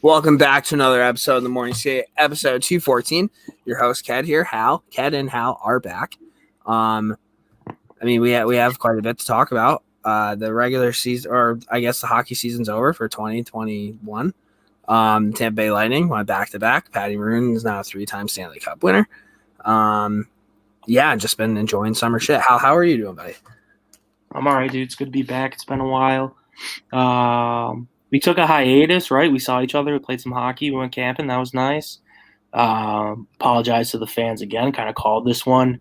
Welcome back to another episode of the Morning Skate, episode 214. Your host, Ked here. Ked and Hal are back. We have quite a bit to talk about. The regular season, or I guess the hockey season's over for 2021. Tampa Bay Lightning went back-to-back. Patty Maroon is now a 3-time Stanley Cup winner. Just been enjoying summer shit. How are you doing, buddy? I'm all right, dude. It's good to be back. It's been a while. We took a hiatus, right? We saw each other. We played some hockey. We went camping. That was nice. Apologize to the fans again. Kind of called this one.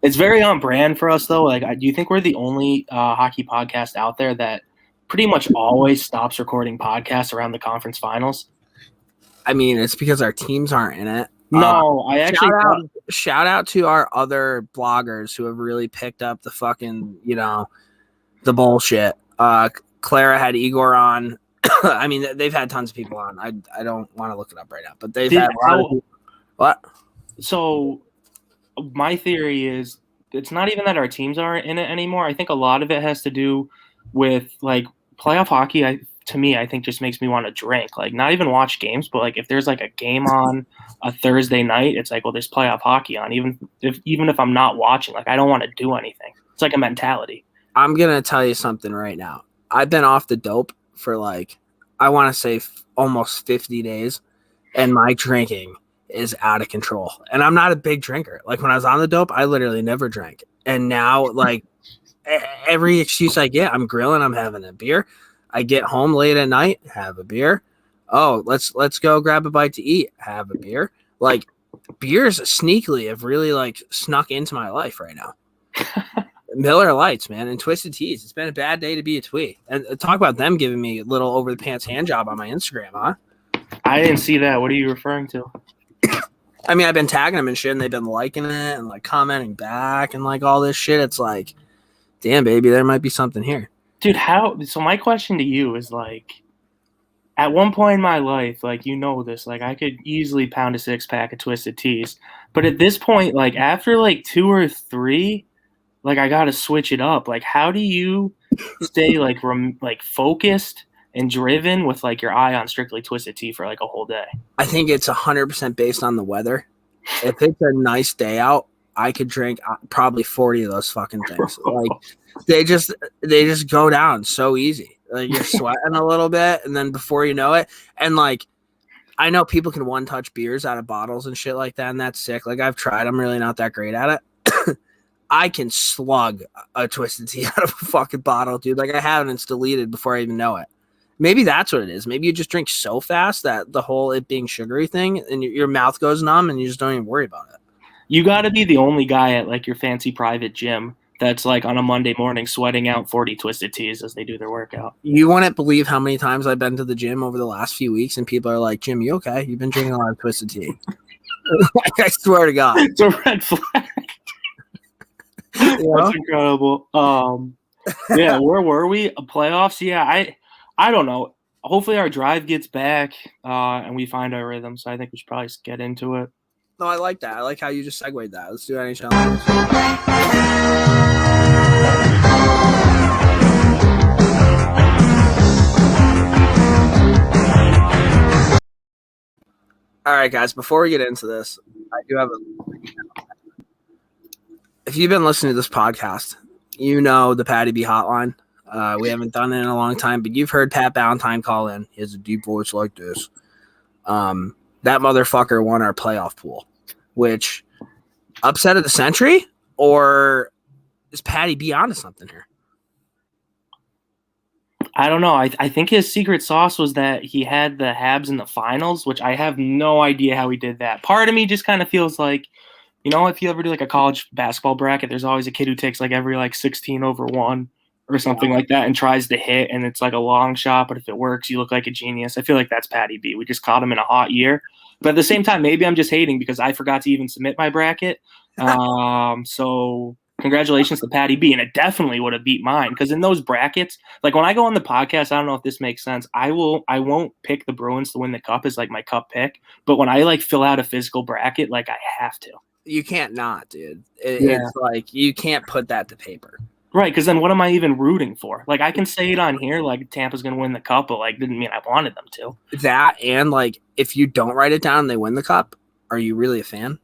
It's very on brand for us, though. Do you think we're the only hockey podcast out there that pretty much always stops recording podcasts around the conference finals? I mean, it's because our teams aren't in it. No, I actually shout out to our other bloggers who have really picked up the fucking, the bullshit. Clara had Igor on. I mean, they've had tons of people on. I don't want to look it up right now, but they've had a lot of people. What? So my theory is it's not even that our teams aren't in it anymore. I think a lot of it has to do with playoff hockey. To me, I think just makes me want to drink. Not even watch games, but if there's a game on a Thursday night, it's there's playoff hockey on. Even if I'm not watching, I don't want to do anything. It's like a mentality. I'm gonna tell you something right now. I've been off the dope for I want to say almost 50 days, and my drinking is out of control. And I'm not a big drinker. When I was on the dope, I literally never drank. And now, every excuse I get, I'm grilling, I'm having a beer. I get home late at night, have a beer. Oh, let's go grab a bite to eat, have a beer. Beers sneakily have really snuck into my life right now. Miller Lights, man, and Twisted Teas. It's been a bad day to be a twee. And talk about them giving me a little over the pants hand job on my Instagram, huh? I didn't see that. What are you referring to? I mean, I've been tagging them and shit, and they've been liking it and commenting back and all this shit. It's damn, baby, there might be something here. Dude, so my question to you is at one point in my life, this, I could easily pound a 6-pack of Twisted Teas. But at this point, after 2 or 3, I got to switch it up. How do you stay focused and driven with your eye on strictly Twisted Tea for a whole day? I think it's 100% based on the weather. If it's a nice day out, I could drink probably 40 of those fucking things. They just go down so easy. You're sweating a little bit, and then before you know it, and I know people can one-touch beers out of bottles and shit like that, and that's sick. I've tried. I'm really not that great at it. I can slug a Twisted Tea out of a fucking bottle, dude. I have it, and it's deleted before I even know it. Maybe that's what it is. Maybe you just drink so fast that the whole it being sugary thing, and your mouth goes numb, and you just don't even worry about it. You got to be the only guy at your fancy private gym that's on a Monday morning sweating out 40 Twisted Teas as they do their workout. You wouldn't believe how many times I've been to the gym over the last few weeks, and people are like, "Jim, you okay? You've been drinking a lot of Twisted Tea." I swear to God. It's a red flag. That's incredible. Where were we? Playoffs? Yeah, I don't know. Hopefully our drive gets back and we find our rhythm. So I think we should probably get into it. No, I like that. I like how you just segued that. Let's do NHL. All right, guys, before we get into this, I do have if you've been listening to this podcast, you know the Patty B hotline. We haven't done it in a long time, but you've heard Pat Ballantyne call in. He has a deep voice like this. That motherfucker won our playoff pool, which upset of the century, or is Patty B onto something here? I don't know. I think his secret sauce was that he had the Habs in the finals, which I have no idea how he did that. Part of me just kind of feels like, if you ever do a college basketball bracket, there's always a kid who takes every 16/1 or something like that and tries to hit, and it's a long shot, but if it works, you look like a genius. I feel like that's Patty B. We just caught him in a hot year. But at the same time, maybe I'm just hating because I forgot to even submit my bracket. So congratulations to Patty B. And it definitely would have beat mine because in those brackets, when I go on the podcast, I don't know if this makes sense. I won't pick the Bruins to win the cup as my cup pick. But when I fill out a physical bracket, I have to. You can't not, dude. It's you can't put that to paper. Right, because then what am I even rooting for? Like, I can say it on here, like, Tampa's going to win the cup, but, like, didn't mean I wanted them to. That, and, like, if you don't write it down and they win the cup, are you really a fan?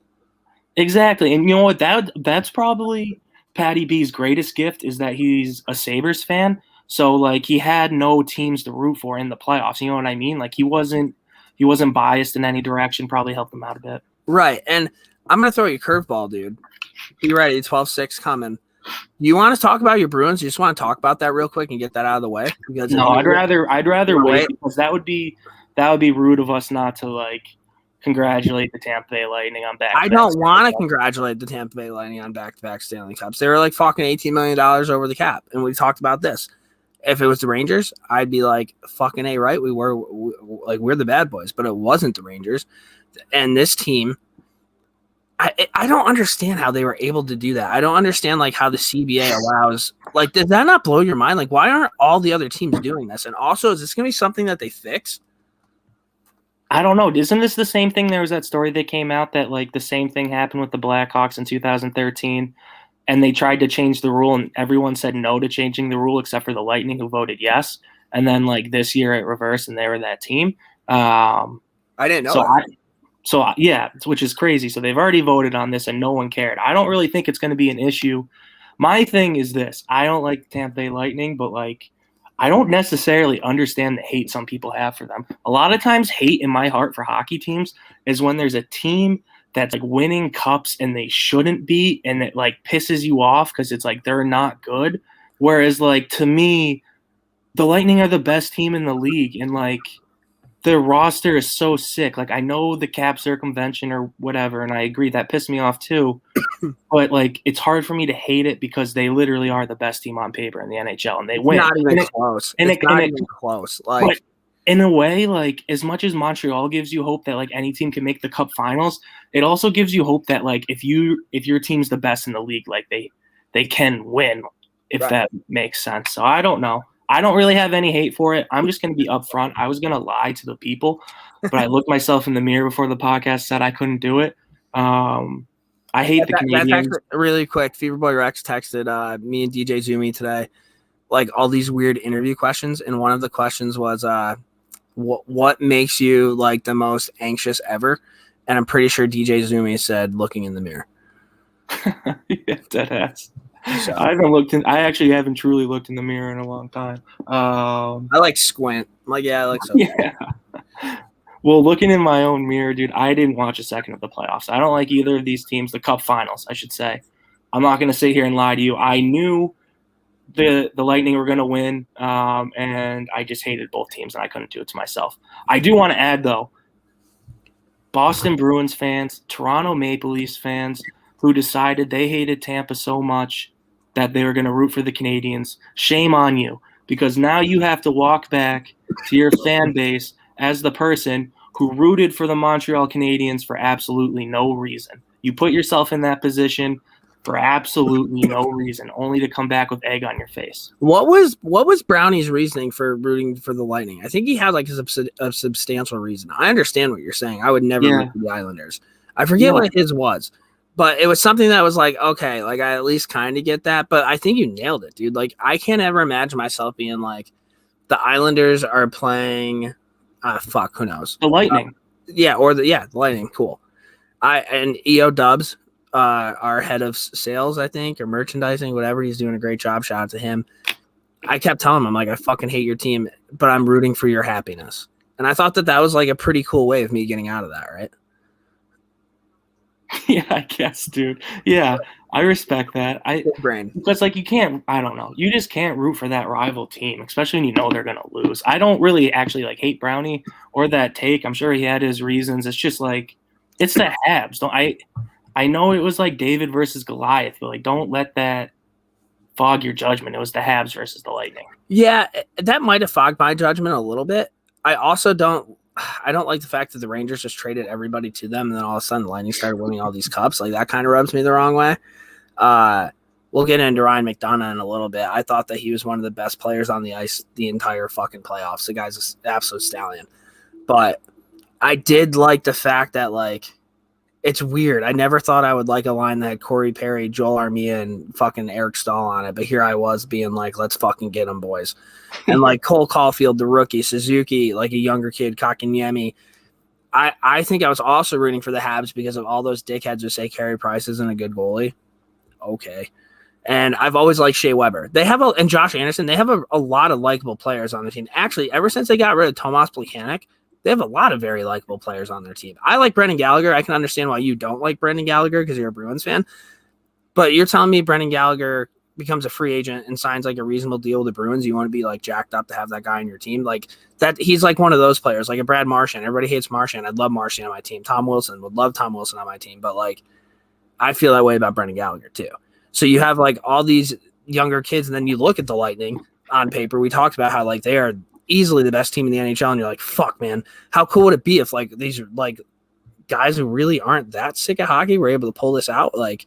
Exactly, and you know what? That's probably Patty B's greatest gift is that he's a Sabres fan, so, like, he had no teams to root for in the playoffs, you know what I mean? Like, he wasn't biased in any direction, probably helped him out a bit. Right, and I'm going to throw you a curveball, dude. Be ready, 12-6 coming. You want to talk about your Bruins? You just want to talk about that real quick and get that out of the way? Because No, I'd rather wait because that would be rude of us not to like congratulate the Tampa Bay Lightning on back. I don't want to congratulate the Tampa Bay Lightning on back-to-back Stanley Cups. They were like fucking $18 million over the cap, and we talked about this. If it was the Rangers, I'd be like, fucking A, right? We're the bad boys, but it wasn't the Rangers. And this team, I don't understand how they were able to do that. I don't understand like how the CBA allows. Like, does that not blow your mind? Like, why aren't all the other teams doing this? And also, is this going to be something that they fix? I don't know. Isn't this the same thing? There was that story that came out that like the same thing happened with the Blackhawks in 2013, and they tried to change the rule, and everyone said no to changing the rule except for the Lightning, who voted yes. And then like this year it reversed, and they were that team. I didn't know. So, yeah, which is crazy. So they've already voted on this and no one cared. I don't really think it's going to be an issue. My thing is this. I don't like Tampa Bay Lightning, but, like, I don't necessarily understand the hate some people have for them. A lot of times hate in my heart for hockey teams is when there's a team that's, like, winning cups and they shouldn't be, and it, like, pisses you off because it's, like, they're not good. Whereas, like, to me, the Lightning are the best team in the league, and, like, their roster is so sick. Like, I know the cap circumvention or whatever, and I agree that pissed me off too. But like, it's hard for me to hate it because they literally are the best team on paper in the NHL, and they win. Not even close. It's not even close. Like, but in a way, like as much as Montreal gives you hope that like any team can make the Cup Finals, it also gives you hope that like if your team's the best in the league, like they can win. If right. That makes sense. So I don't know. I don't really have any hate for it. I'm just going to be upfront. I was going to lie to the people, but I looked myself in the mirror before the podcast, said I couldn't do it. I hate the Canadians. That's actually really quick. Feverboy Rex texted me and DJ Zumi today, like all these weird interview questions. And one of the questions was, what makes you like the most anxious ever? And I'm pretty sure DJ Zumi said looking in the mirror. Yeah, dead ass. So, I actually haven't truly looked in the mirror in a long time. I like squint. I'm like, yeah, I like so. Yeah. Well, looking in my own mirror, dude, I didn't watch a second of the playoffs. I don't like either of these teams, the Cup Finals, I should say. I'm not going to sit here and lie to you. I knew the Lightning were going to win, and I just hated both teams, and I couldn't do it to myself. I do want to add, though, Boston Bruins fans, Toronto Maple Leafs fans, who decided they hated Tampa so much that they were going to root for the Canadians. Shame on you, because now you have to walk back to your fan base as the person who rooted for the Montreal Canadiens for absolutely no reason. You put yourself in that position for absolutely no reason, only to come back with egg on your face. What was Brownie's reasoning for rooting for the Lightning? I think he had like a substantial reason. I understand what you're saying. I would never root for the Islanders. I forget what his was. But it was something that was like, okay, like I at least kind of get that. But I think you nailed it, dude. Like I can't ever imagine myself being like, the Islanders are playing, who knows? The Lightning. The Lightning. Cool. And EO Dubs, our head of sales, I think, or merchandising, whatever. He's doing a great job. Shout out to him. I kept telling him, I'm like, I fucking hate your team, but I'm rooting for your happiness. And I thought that was like a pretty cool way of me getting out of that, right? Yeah, I guess, dude. Yeah, I respect that. Because like you can't, I don't know, you just can't root for that rival team, especially when you know they're gonna lose. I don't really actually like hate Brownie or that take. I'm sure he had his reasons. It's just like it's the Habs. I know it was like David versus Goliath, but like don't let that fog your judgment. It was the Habs versus the Lightning. Yeah, that might have fogged my judgment a little bit. I don't like the fact that the Rangers just traded everybody to them, and then all of a sudden the Lightning started winning all these cups. Like that kind of rubs me the wrong way. We'll get into Ryan McDonough in a little bit. I thought that he was one of the best players on the ice the entire fucking playoffs. The guy's an absolute stallion. But I did like the fact that like It's weird. I never thought I would like a line that had Corey Perry, Joel Armia, and fucking Eric Stahl on it, but here I was being like, let's fucking get them, boys. And like Cole Caulfield, the rookie, Suzuki, like a younger kid, Kakanyemi. I think I was also rooting for the Habs because of all those dickheads who say Carey Price isn't a good goalie. Okay. And I've always liked Shea Weber. They have and Josh Anderson, they have a lot of likable players on the team. Actually, ever since they got rid of Tomas Plekanec, they have a lot of very likable players on their team. I like Brendan Gallagher. I can understand why you don't like Brendan Gallagher because you're a Bruins fan. But you're telling me Brendan Gallagher becomes a free agent and signs like a reasonable deal with the Bruins. You want to be like jacked up to have that guy on your team? Like that, he's like one of those players, like a Brad Marchand. Everybody hates Marchand. I'd love Marchand on my team. Tom Wilson would love Tom Wilson on my team. But like, I feel that way about Brendan Gallagher too. So you have like all these younger kids, and then you look at the Lightning on paper. We talked about how like they are easily the best team in the NHL, and you're like, fuck, man, how cool would it be if like these like guys who really aren't that sick of hockey were able to pull this out? Like,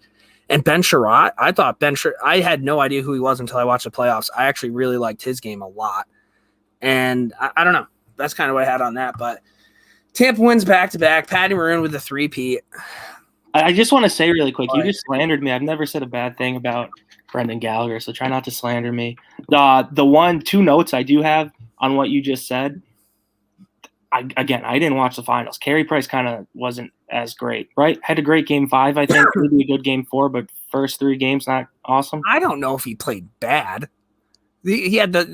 and Ben Sherratt, I thought I had no idea who he was until I watched the playoffs. I actually really liked his game a lot, and I don't know. That's kind of what I had on that. But Tampa wins back-to-back. Patty Maroon with the 3-peat. I just want to say really quick, you just slandered me. I've never said a bad thing about Brendan Gallagher, so try not to slander me. The 2 notes I do have on what you just said, I didn't watch the finals. Carey Price kind of wasn't as great, right? Had a great game 5, I think, maybe a good game 4, but first 3 games not awesome. I don't know if he played bad. He had the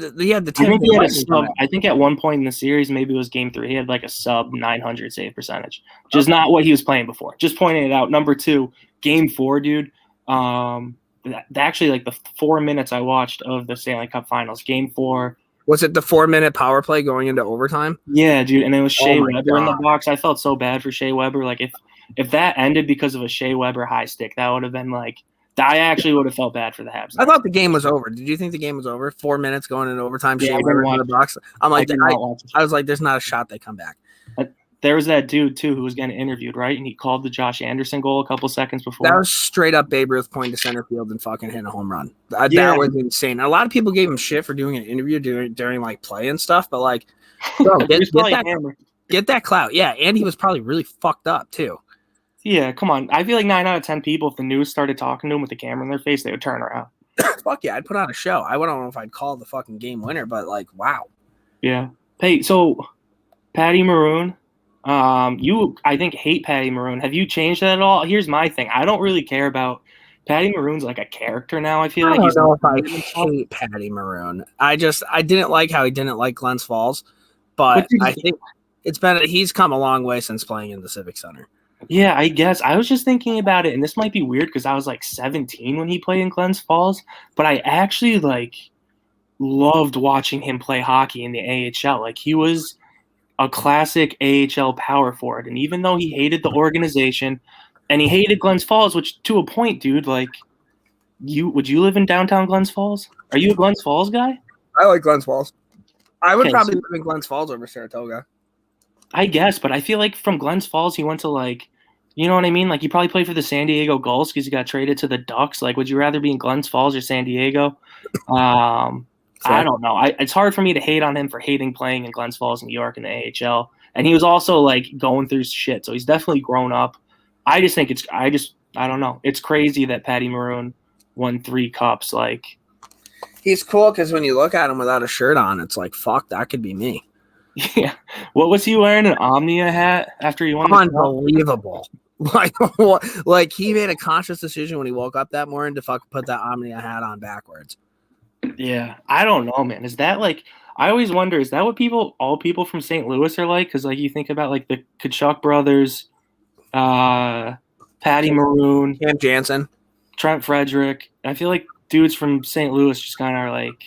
10. I think at one point in the series, maybe it was game 3, he had like a sub 900 save percentage, just not what he was playing before. Just pointing it out. Number 2, game 4, dude. Actually, like the 4 minutes I watched of the Stanley Cup Finals, game 4. Was it the 4-minute power play going into overtime? Yeah, dude, and it was Shea Weber in the box. I felt so bad for Shea Weber. Like if that ended because of a Shea Weber high stick, that would have been like. I actually would have felt bad for the Habs. I thought the game was over. Did you think the game was over? 4 minutes going into overtime. Yeah, Shea Weber in the box. I'm like, I was like, there's not a shot they come back. There was that dude too who was getting interviewed, right? And he called the Josh Anderson goal a couple seconds before. That was straight up Babe Ruth pointing to center field and fucking hitting a home run. That was insane. A lot of people gave him shit for doing an interview during like play and stuff, but like, bro, get that clout. Yeah, and he was probably really fucked up too. Yeah, come on. I feel like 9 out of 10 people, if the news started talking to him with the camera in their face, they would turn around. Fuck yeah, I'd put on a show. I don't know if I'd call the fucking game winner, but like, wow. Yeah. Hey, so Patty Maroon, you I think hate Patty Maroon. Have you changed that at all? Here's my thing. I don't really care about Patty Maroon's like a character now. I feel like I don't know if I hate Patty Maroon. I didn't like how he didn't like Glens Falls, but I think he's come a long way since playing in the Civic Center. Yeah, I guess. I was just thinking about it, and this might be weird because I was like 17 when he played in Glens Falls, but I actually like loved watching him play hockey in the AHL. Like he was a classic AHL power forward, and even though he hated the organization and he hated Glens Falls, which to a point, dude, like would you live in downtown Glens Falls? Are you a Glens Falls guy? I like Glens Falls. I would probably live in Glens Falls over Saratoga. I guess, but I feel like from Glens Falls, he went to like, you know what I mean? Like he probably played for the San Diego Gulls because he got traded to the Ducks. Like, would you rather be in Glens Falls or San Diego? I don't know. It's hard for me to hate on him for hating playing in Glens Falls, New York in the AHL. And he was also like going through shit. So he's definitely grown up. I just think I don't know. It's crazy that Patty Maroon won 3 cups. Like he's cool because when you look at him without a shirt on, it's like, fuck, that could be me. Yeah. What was he wearing? An Omnia hat after he won? Unbelievable. Like he made a conscious decision when he woke up that morning to fucking put that Omnia hat on backwards. Yeah. I don't know, man. Is that like, I always wonder, is that what all people from St. Louis are like? Because like you think about like the Tkachuk brothers, Patty Maroon, Cam Jansen, Trent Frederick. I feel like dudes from St. Louis just kind of are like,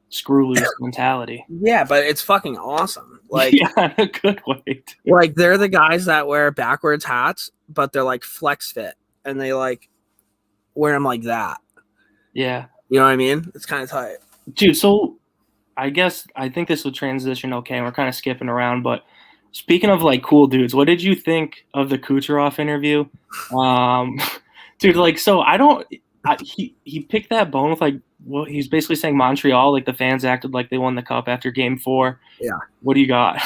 screw loose mentality. Yeah, but it's fucking awesome. Like, yeah, in a good way. Too. Like they're the guys that wear backwards hats, but they're like flex fit, and they like wear them like that. Yeah, you know what I mean? It's kind of tight, dude. So, I think this will transition okay. We're kind of skipping around, but speaking of like cool dudes, what did you think of the Kucherov interview? Dude, like, so he picked that bone with like. Well, he's basically saying Montreal, like the fans acted like they won the cup after game 4. Yeah. What do you got?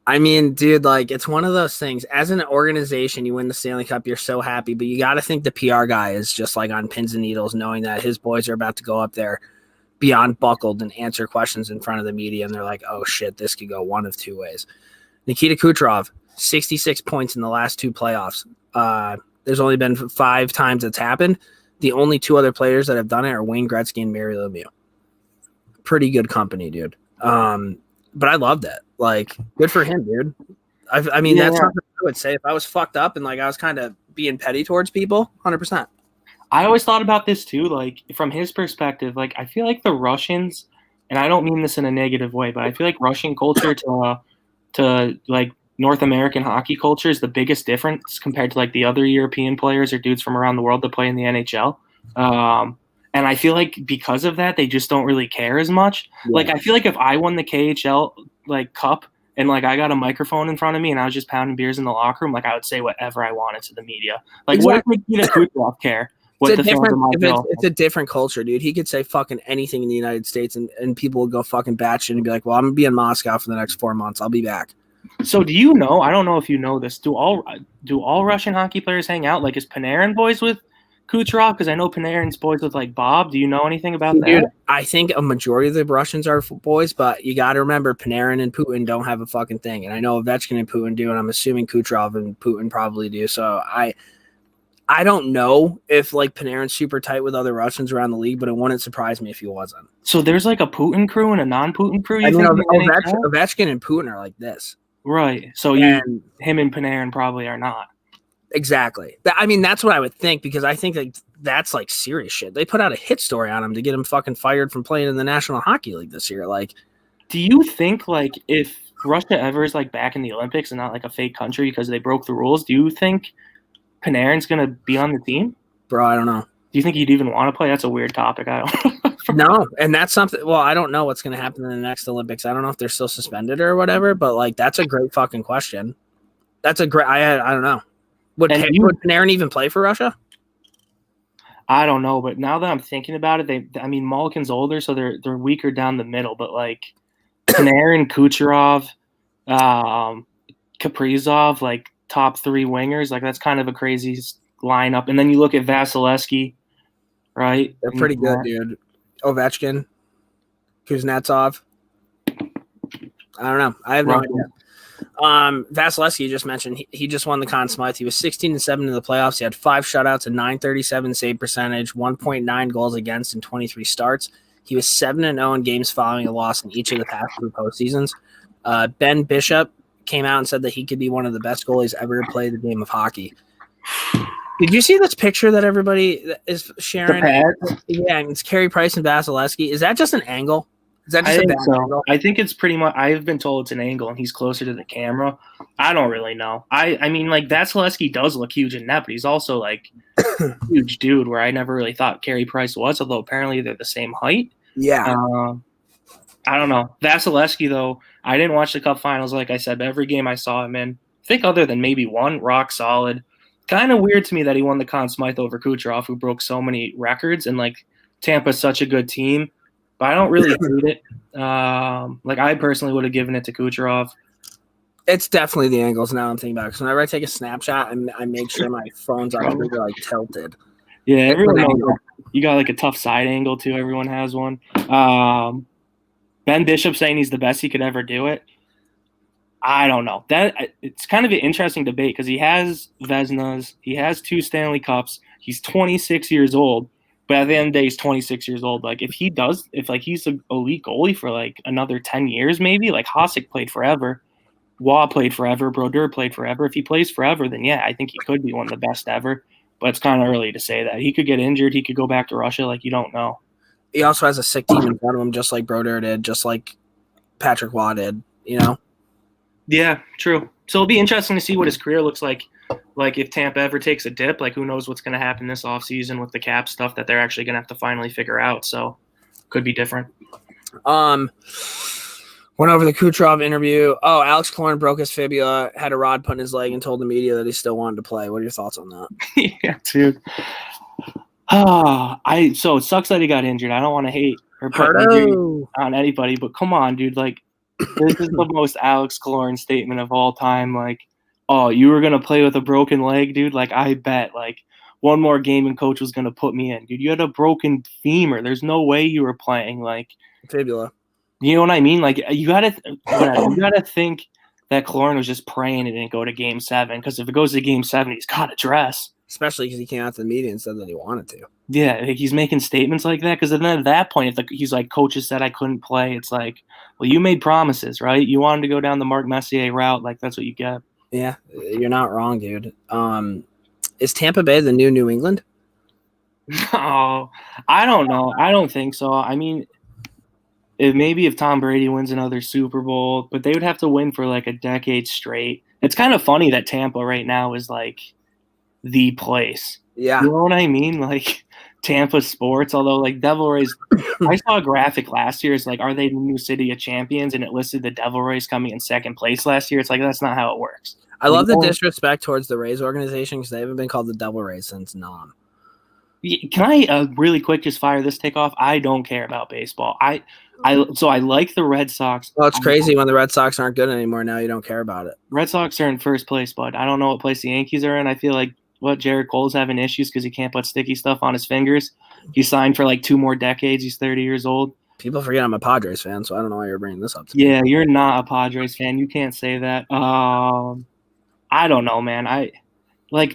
I mean, dude, like it's one of those things. As an organization, you win the Stanley Cup, you're so happy, but you got to think the PR guy is just like on pins and needles, knowing that his boys are about to go up there beyond buckled and answer questions in front of the media, and they're like, "Oh shit, this could go one of two ways." Nikita Kucherov, 66 points in the last two playoffs. There's only been 5 times it's happened. The only 2 other players that have done it are Wayne Gretzky and Mario Lemieux. Pretty good company, dude. But I loved it. Like, good for him, dude. I mean, that's something I would say if I was fucked up and like I was kind of being petty towards people. 100%. I always thought about this too, like from his perspective. Like I feel like the Russians, and I don't mean this in a negative way, but I feel like Russian culture to like North American hockey culture is the biggest difference compared to like the other European players or dudes from around the world that play in the NHL. And I feel like because of that, they just don't really care as much. Yeah. Like I feel like if I won the KHL like cup and like I got a microphone in front of me and I was just pounding beers in the locker room, like I would say whatever I wanted to the media. Like exactly. What if Kucherov care? It's a different culture, dude. He could say fucking anything in the United States and people would go fucking batshit and be like, well, I'm going to be in Moscow for the next 4 months. I'll be back. So do you know, I don't know if you know this, do all Russian hockey players hang out? Like is Panarin boys with Kucherov? Because I know Panarin's boys with like Bob. Do you know anything about that? Dude, I think a majority of the Russians are boys, but you got to remember Panarin and Putin don't have a fucking thing. And I know Ovechkin and Putin do, and I'm assuming Kucherov and Putin probably do. So I don't know if like Panarin's super tight with other Russians around the league, but it wouldn't surprise me if he wasn't. So there's like a Putin crew and a non-Putin crew. Ovechkin and Putin are like this, right? So him and Panarin probably are not. Exactly. I mean, that's what I would think because I think like that's like serious shit. They put out a hit story on him to get him fucking fired from playing in the National Hockey League this year. Like, do you think like if Russia ever is like back in the Olympics and not like a fake country because they broke the rules, do you think Panarin's gonna be on the team? Bro, I don't know. Do you think he'd even want to play? That's a weird topic. I don't know. No, and that's something. Well, I don't know what's gonna happen in the next Olympics. I don't know if they're still suspended or whatever. But like, that's a great fucking question. That's a great. I don't know. Would Panarin even play for Russia? I don't know, but now that I'm thinking about it, Malkin's older, so they're weaker down the middle. But like Panarin, Kucherov, Kaprizov, like top 3 wingers, like that's kind of a crazy lineup. And then you look at Vasilevsky, right? They're pretty good, dude. Ovechkin, Kuznetsov. I don't know. I have no idea. Vasilevsky, you just mentioned, he just won the Conn Smythe. He was 16-7 in the playoffs. He had 5 shutouts, a .937 save percentage, 1.9 goals against in 23 starts. He was 7-0 in games following a loss in each of the past 2 postseasons. Ben Bishop came out and said that he could be one of the best goalies ever to play the game of hockey. Did you see this picture that everybody is sharing? Yeah, and it's Carey Price and Vasilevsky. Is that just an angle? Is that just a bad angle? I think it's pretty much. I've been told it's an angle, and he's closer to the camera. I don't really know. I mean, like Vasilevsky does look huge in net, but he's also like a huge dude. Where I never really thought Carey Price was, although apparently they're the same height. Yeah. I don't know. Vasilevsky though, I didn't watch the Cup Finals, like I said, but every game I saw him in, I think other than maybe one, rock solid. Kind of weird to me that he won the Conn Smythe over Kucherov, who broke so many records, and like Tampa's such a good team. But I don't really hate it. Like I personally would have given it to Kucherov. It's definitely the angles now I'm thinking about it. Because whenever I take a snapshot, I make sure my phone's like tilted. Yeah, everyone knows you got like a tough side angle too. Everyone has one. Ben Bishop saying he's the best he could ever do it. I don't know. It's kind of an interesting debate because he has Vezinas, he has 2 Stanley Cups. He's 26 years old. But at the end of the day, he's 26 years old. Like, if he's an elite goalie for, like, another 10 years maybe, like Hasek played forever, Waugh played forever, Brodeur played forever. If he plays forever, then, yeah, I think he could be one of the best ever. But it's kind of early to say that. He could get injured. He could go back to Russia. Like, you don't know. He also has a sick team in front of him, just like Brodeur did, just like Patrick Waugh did, you know? Yeah, true. So it'll be interesting to see what his career looks like. Like if Tampa ever takes a dip, like who knows what's going to happen this offseason with the cap stuff that they're actually going to have to finally figure out. So could be different. Went over the Kucherov interview. Oh, Alex Killorn broke his fibula, had a rod put in his leg, and told the media that he still wanted to play. What are your thoughts on that? Yeah, dude. So it sucks that he got injured. I don't want to hate or put on anybody, but come on, dude. Like This is the most Alex Killorn statement of all time. Like, oh, you were gonna play with a broken leg, dude? Like, I bet like one more game and coach was gonna put me in, dude. You had a broken femur. There's no way you were playing. Like, Fibula. you know what I mean? Like, you gotta think that Killorn was just praying it didn't go to Game 7, because if it goes to Game 7, he's gotta dress. Especially because he came out to the media and said that he wanted to. Yeah, he's making statements like that, because then at that point, if he's like, coaches said I couldn't play, it's like, well, you made promises, right? You wanted to go down the Mark Messier route, like that's what you get. Yeah, you're not wrong, dude. Is Tampa Bay the new New England? Oh, I don't know. I don't think so. I mean, if Tom Brady wins another Super Bowl, but they would have to win for like a decade straight. It's kind of funny that Tampa right now is like the place. Yeah. You know what I mean? Like Tampa sports, although like Devil Rays, I saw a graphic last year. It's like, are they the new city of champions? And it listed the Devil Rays coming in second place last year. It's like, that's not how it works. I love the disrespect towards the Rays organization, because they haven't been called the Devil Rays since Nom. Can I really quick just fire this take off? I don't care about baseball. So I like the Red Sox. Well, it's crazy when the Red Sox aren't good anymore. Now you don't care about it. Red Sox are in first place, bud. I don't know what place the Yankees are in. I feel like Jared Cole's having issues because he can't put sticky stuff on his fingers. He signed for like 2 more decades. He's 30 years old. People forget I'm a Padres fan, so I don't know why you're bringing this up to me. You're not a Padres fan. You can't say that. I don't know, man.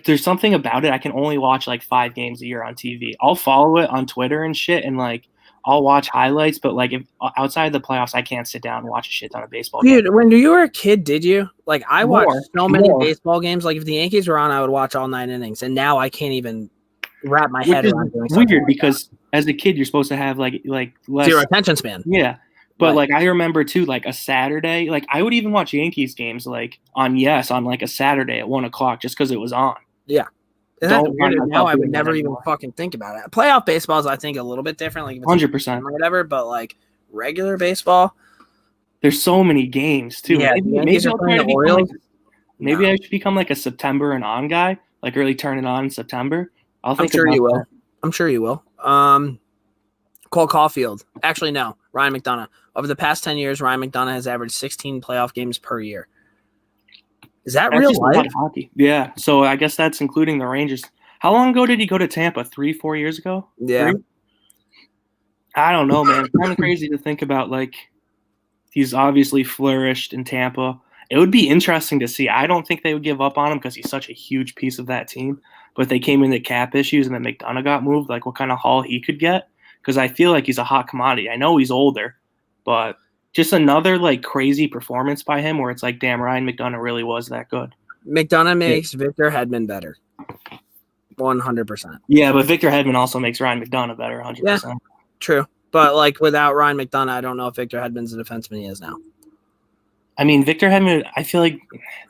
There's something about it. I can only watch like 5 games a year on TV. I'll follow it on Twitter and shit, and like I'll watch highlights. But like if outside the playoffs, I can't sit down and watch a shit ton of baseball. Dude, when you were a kid, did you? Like I watched so many baseball games. Like if the Yankees were on, I would watch all 9 innings, and now I can't even wrap my head around doing something. Weird, because as a kid, you're supposed to have like less zero attention span. Yeah. But like I remember too, like a Saturday, like I would even watch Yankees games like on like a Saturday at 1:00 just because it was on. Yeah. Now I would never even fucking think about it. Playoff baseball is, I think, a little bit different, like 100% or whatever. But like regular baseball, there's so many games too. Yeah, maybe I should become like a September and on guy, like really turn it on in September. I'm sure you will. I'm sure you will. Cole Caulfield. Actually, no. Ryan McDonough. Over the past 10 years, Ryan McDonough has averaged 16 playoff games per year. Is that real life? Hockey. Yeah. So I guess that's including the Rangers. How long ago did he go to Tampa? 3-4 years ago? Yeah. 3? I don't know, man. It's kind of crazy to think about. Like, he's obviously flourished in Tampa. It would be interesting to see. I don't think they would give up on him because he's such a huge piece of that team. But they came into cap issues and then McDonough got moved. Like, what kind of haul he could get? Because I feel like he's a hot commodity. I know he's older, but just another like crazy performance by him where it's like, damn, Ryan McDonough really was that good. McDonough makes Victor Hedman better. 100%. Yeah, but Victor Hedman also makes Ryan McDonough better. 100%. Yeah, true. But like without Ryan McDonough, I don't know if Victor Hedman's the defenseman he is now. I mean, Victor Hedman, I feel like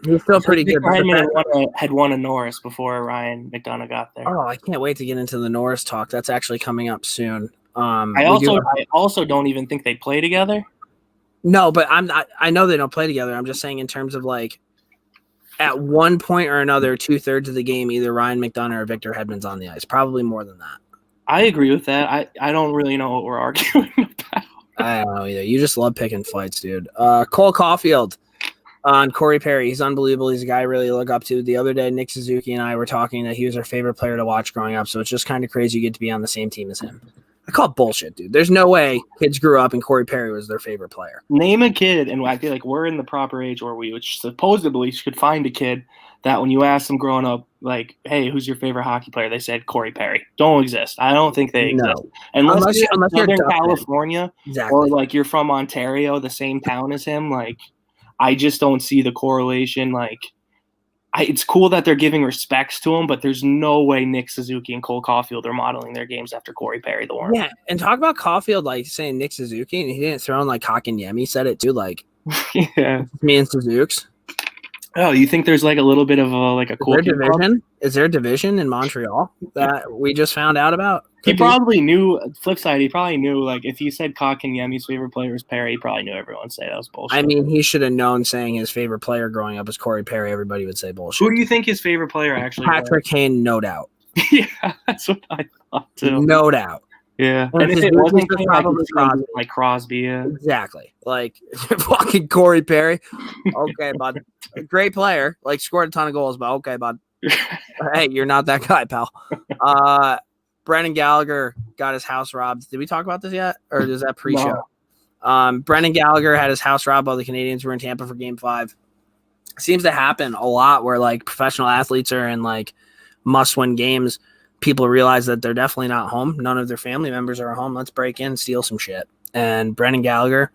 he's still pretty good. Victor Hedman had won a Norris before Ryan McDonough got there. Oh, I can't wait to get into the Norris talk. That's actually coming up soon. I also don't even think they play together. No, but I know they don't play together. I'm just saying in terms of like at one point or another, 2/3 of the game, either Ryan McDonough or Victor Hedman's on the ice. Probably more than that. I agree with that. I don't really know what we're arguing about. I don't know either. You just love picking fights, dude. Cole Caulfield on Corey Perry. He's unbelievable. He's a guy I really look up to. The other day, Nick Suzuki and I were talking that he was our favorite player to watch growing up. So it's just kind of crazy you get to be on the same team as him. I call it bullshit, dude. There's no way kids grew up and Corey Perry was their favorite player. Name a kid, and I feel like we're in the proper age where we supposedly should find a kid that when you ask them growing up, like, hey, who's your favorite hockey player? They said Corey Perry. Don't exist. I don't think they exist. Unless you're in California or like you're from Ontario, the same town as him. Like, I just don't see the correlation. Like, it's cool that they're giving respects to him, but there's no way Nick Suzuki and Cole Caulfield are modeling their games after Corey Perry, the one. Yeah, and talk about Caulfield like saying Nick Suzuki, and he didn't throw in like Kotkaniemi said it too, like yeah, me and Suzukes. Oh, you think there's like a little bit of a cool division? Is there a division in Montreal that we just found out about? He probably knew. Flip side, he probably knew. Like if he said Kotkaniemi's favorite player was Perry, he probably knew everyone would say that was bullshit. I mean, he should have known saying his favorite player growing up was Corey Perry. Everybody would say bullshit. Who do you think his favorite player actually? Patrick Kane, no doubt. Yeah, that's what I thought too. No doubt. Yeah, And and if if his it boots wasn't was King, I could probably see him Crosby. being like Crosby. Yeah, Exactly. Like fucking Corey Perry. Okay, bud. Great player. Like scored a ton of goals, but okay, bud. Hey, you're not that guy, pal. Brendan Gallagher got his house robbed. Did we talk about this yet? Or is that pre-show? No. Brendan Gallagher had his house robbed while the Canadians were in Tampa for game 5. It seems to happen a lot where like professional athletes are in like must-win games. People realize that they're definitely not home. None of their family members are home. Let's break in, steal some shit. And Brendan Gallagher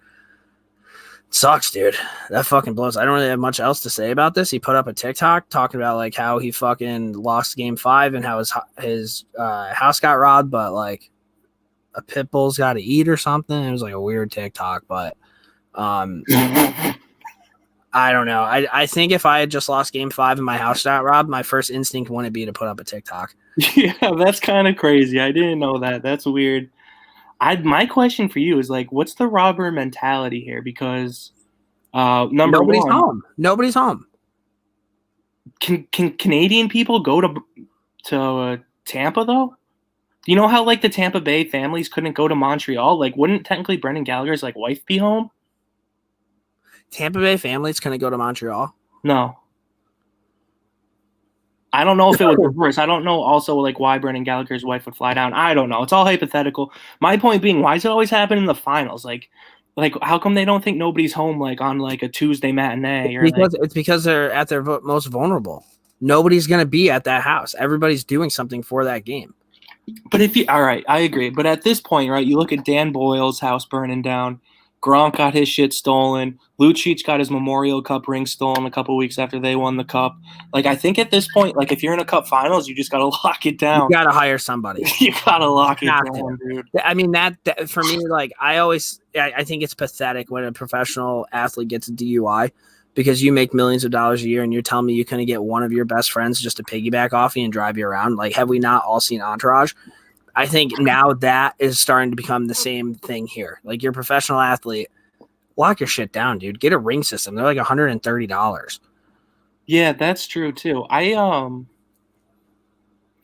sucks, dude. That fucking blows. I don't really have much else to say about this. He put up a TikTok talking about like how he fucking lost game 5 and how his house got robbed, but like a pit bull's got to eat or something. It was like a weird TikTok, but I don't know. I think if I had just lost game 5 and my house got robbed, my first instinct wouldn't be to put up a TikTok. Yeah, that's kind of crazy. I didn't know that. That's weird. My question for you is like, what's the robber mentality here? Because Nobody's home. Nobody's home. Can Canadian people go to Tampa though? You know how like the Tampa Bay families couldn't go to Montreal? Like, wouldn't technically Brendan Gallagher's like wife be home? Tampa Bay families couldn't go to Montreal. No. I don't know if it was reverse. I don't know also like why Brendan Gallagher's wife would fly down. I don't know. It's all hypothetical. My point being, why does it always happen in the finals? Like how come they don't think nobody's home like on like a Tuesday matinee? It's because they're at their most vulnerable. Nobody's gonna be at that house. Everybody's doing something for that game. But all right, I agree. But at this point, right, you look at Dan Boyle's house burning down. Gronk got his shit stolen. Lucic got his Memorial Cup ring stolen a couple weeks after they won the cup. Like, I think at this point, like, if you're in a cup finals, you just got to lock it down. You got to hire somebody. You got to lock it down, dude. I mean, that for me, like, I think it's pathetic when a professional athlete gets a DUI because you make millions of dollars a year and you're telling me you couldn't get one of your best friends just to piggyback off you and drive you around. Like, have we not all seen Entourage? I think now that is starting to become the same thing here. Like, you're a professional athlete, lock your shit down, dude. Get a ring system. They're like $130. Yeah, that's true too. I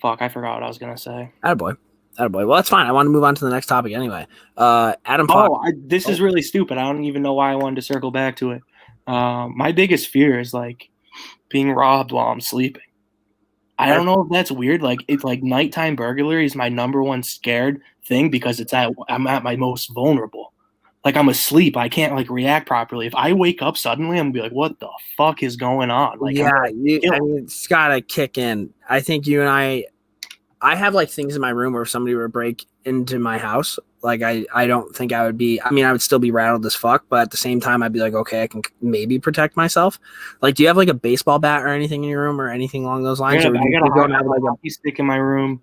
forgot what I was gonna say. Attaboy. Well, that's fine. I want to move on to the next topic anyway. Adam Fox. This is really stupid. I don't even know why I wanted to circle back to it. My biggest fear is like being robbed while I'm sleeping. I don't know if that's weird. Like, it's like nighttime burglary is my number one scared thing because I'm at my most vulnerable. Like, I'm asleep. I can't like react properly. If I wake up suddenly, I'm gonna be like, "What the fuck is going on?" Like, yeah, I mean, it's gotta kick in. I think you and I have like things in my room where if somebody were to break into my house, like I don't think I would be. I mean, I would still be rattled as fuck, but at the same time, I'd be like, okay, I can maybe protect myself. Like, do you have like a baseball bat or anything in your room or anything along those lines? I got a hockey stick in my room.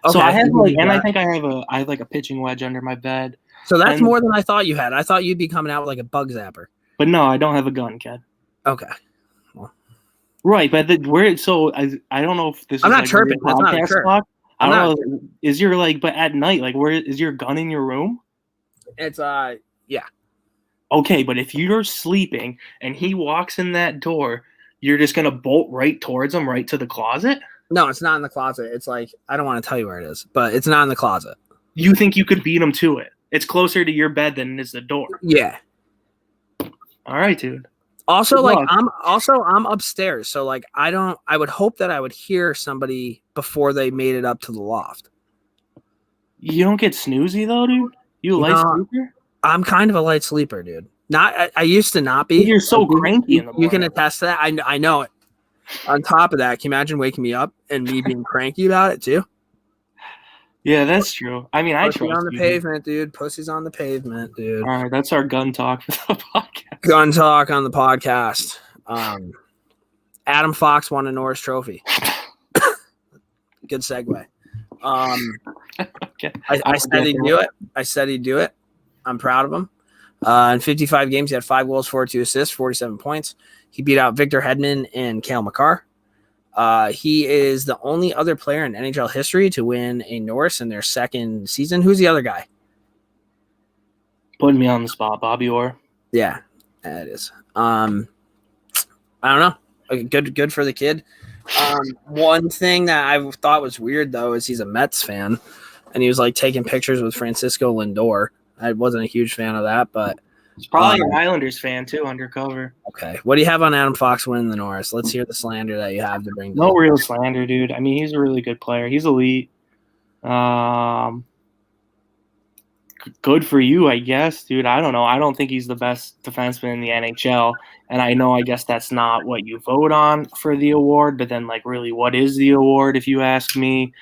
Okay. So I have I think I have like a pitching wedge under my bed. So that's more than I thought you had. I thought you'd be coming out with like a bug zapper. But no, I don't have a gun, kid. Okay. Well. Right, but I don't know if this. I'm not chirping. That's not a chirp. I don't know. Is your like? But at night, like, where is your gun in your room? It's yeah. Okay, but if you're sleeping and he walks in that door, you're just gonna bolt right towards him, right to the closet? No, it's not in the closet. It's like, I don't want to tell you where it is, but it's not in the closet. You think you could beat him to it? It's closer to your bed than it is the door. Yeah. All right, dude. Also, like, I'm upstairs, so like I would hope that I would hear somebody before they made it up to the loft. You don't get snoozy though, dude? You a light sleeper? I'm kind of a light sleeper, dude. I used to not be. You're so cranky in the morning. You can attest to that. I know it. On top of that, can you imagine waking me up and me being cranky about it too? Yeah, that's true. I mean, I trust on the pavement, dude. Pussy's on the pavement, dude. All right, that's our gun talk for the podcast. Gun talk on the podcast. Adam Fox won a Norris Trophy. Good segue. Okay. I said he'd do it. I said he'd do it. I'm proud of him. In 55 games, he had 5 goals, 42 assists, 47 points. He beat out Victor Hedman and Cale Makar. He is the only other player in NHL history to win a Norris in their second season. Who's the other guy? Putting me on the spot, Bobby Orr. Yeah, it is. I don't know. Good for the kid. One thing that I thought was weird though is he's a Mets fan. and he was like taking pictures with Francisco Lindor. I wasn't a huge fan of that, but he's probably an Islanders fan too, undercover. Okay, what do you have on Adam Fox winning the Norris? Let's hear the slander that you have to bring. No real slander, dude. I mean, he's a really good player. He's elite. Good for you, I guess, dude. I don't know. I don't think he's the best defenseman in the NHL. And I know, I guess that's not what you vote on for the award, but then, like, really, what is the award, if you ask me?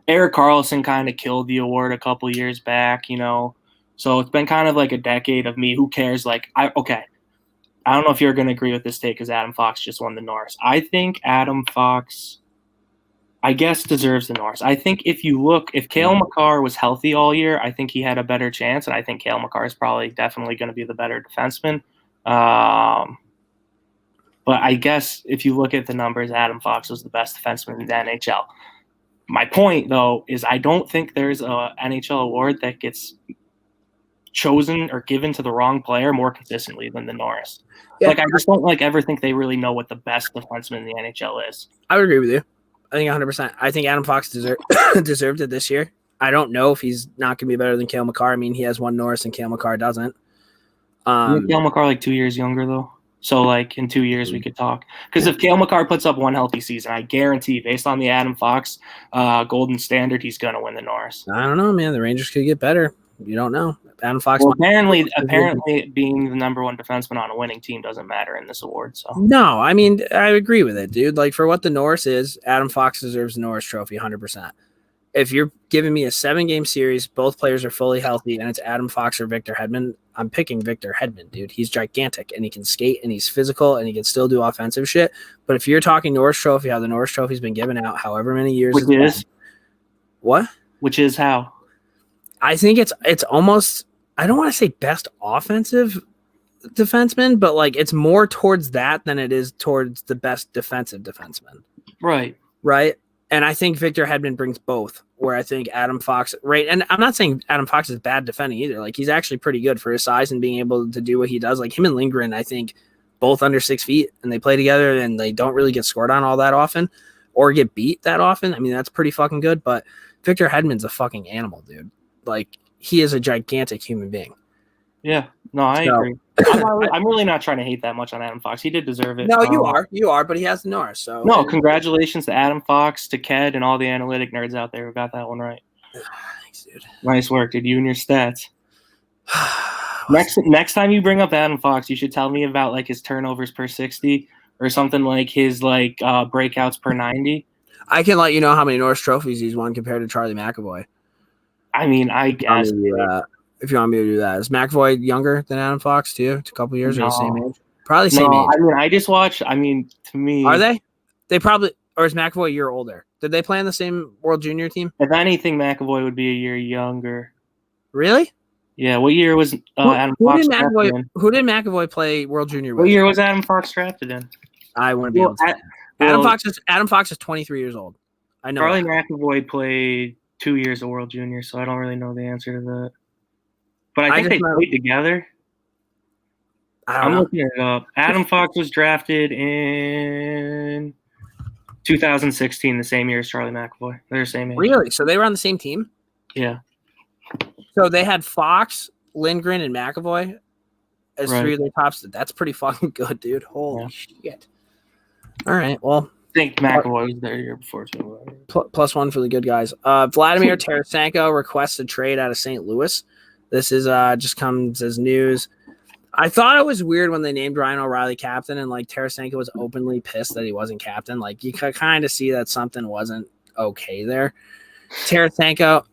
Erik Karlsson kind of killed the award a couple years back, you know? So it's been kind of like a decade of me. Who cares? Like, I don't know if you're going to agree with this take because Adam Fox just won the Norris. I think Adam Fox, I guess, deserves the Norris. I think if Cale Makar was healthy all year, I think he had a better chance, and I think Cale Makar is probably definitely going to be the better defenseman. But I guess if you look at the numbers, Adam Fox was the best defenseman in the NHL. My point, though, is I don't think there's a NHL award that gets chosen or given to the wrong player more consistently than the Norris. Yeah. Like, I just don't ever think they really know what the best defenseman in the NHL is. I would agree with you. I think 100%. I think Adam Fox deserved it this year. I don't know if he's not going to be better than Cale Makar. I mean, he has one Norris and Cale Makar doesn't. Cale Makar like 2 years younger, though. So, like, in 2 years we could talk. Because if Cale Makar puts up one healthy season, I guarantee, based on the Adam Fox golden standard, he's going to win the Norris. I don't know, man. The Rangers could get better. You don't know. Adam Fox. Well, apparently, being the number one defenseman on a winning team doesn't matter in this award. So no, I mean, I agree with it, dude. Like, for what the Norris is, Adam Fox deserves the Norris Trophy 100%. If you're giving me a 7-game series, both players are fully healthy, and it's Adam Fox or Victor Hedman, I'm picking Victor Hedman, dude. He's gigantic, and he can skate, and he's physical, and he can still do offensive shit. But if you're talking Norris Trophy, how the Norris Trophy's been given out however many years. Which is? What? Which is how? I think it's almost, I don't want to say best offensive defenseman, but like it's more towards that than it is towards the best defensive defenseman. Right. And I think Victor Hedman brings both, where I think Adam Fox, right? And I'm not saying Adam Fox is bad defending either. Like, he's actually pretty good for his size and being able to do what he does. Like, him and Lindgren, I think, both under 6 feet, and they play together, and they don't really get scored on all that often or get beat that often. I mean, that's pretty fucking good. But Victor Hedman's a fucking animal, dude. Like, he is a gigantic human being. Yeah. No, I agree. I'm really not trying to hate that much on Adam Fox. He did deserve it. No, you are, but he has the Norris. So no, congratulations to Adam Fox, to Ked, and all the analytic nerds out there who got that one right. Thanks, dude. Nice work, dude. You and your stats. Next time you bring up Adam Fox, you should tell me about like his turnovers per 60 or something, like his breakouts per 90. I can let you know how many Norris trophies he's won compared to Charlie McAvoy. I mean, I guess. If you want me to do that. Is McAvoy younger than Adam Fox, too? A couple years or the same age? Probably same age. I mean, I just watched. I mean, to me. Are they? They probably. Or is McAvoy a year older? Did they play on the same World Junior team? If anything, McAvoy would be a year younger. Really? Yeah. What year was Adam Fox drafted in? Who did McAvoy play World Junior with? What year was Adam Fox drafted in? I wouldn't be able to. Adam Fox is 23 years old. I know. Charlie McAvoy played 2 years of World Junior, so I don't really know the answer to that. But I think they played together. I'm looking it up. Adam Fox was drafted in 2016, the same year as Charlie McAvoy. They're the same age. Really? So they were on the same team? Yeah. So they had Fox, Lindgren, and McAvoy as three of their tops. That's pretty fucking good, dude. Holy shit. All right, well. I think McAvoy was there a year before, too. +1 for the good guys. Vladimir Tarasenko requests a trade out of St. Louis. This is just comes as news. I thought it was weird when they named Ryan O'Reilly captain, and like Tarasenko was openly pissed that he wasn't captain. Like, you could kind of see that something wasn't okay there. Tarasenko,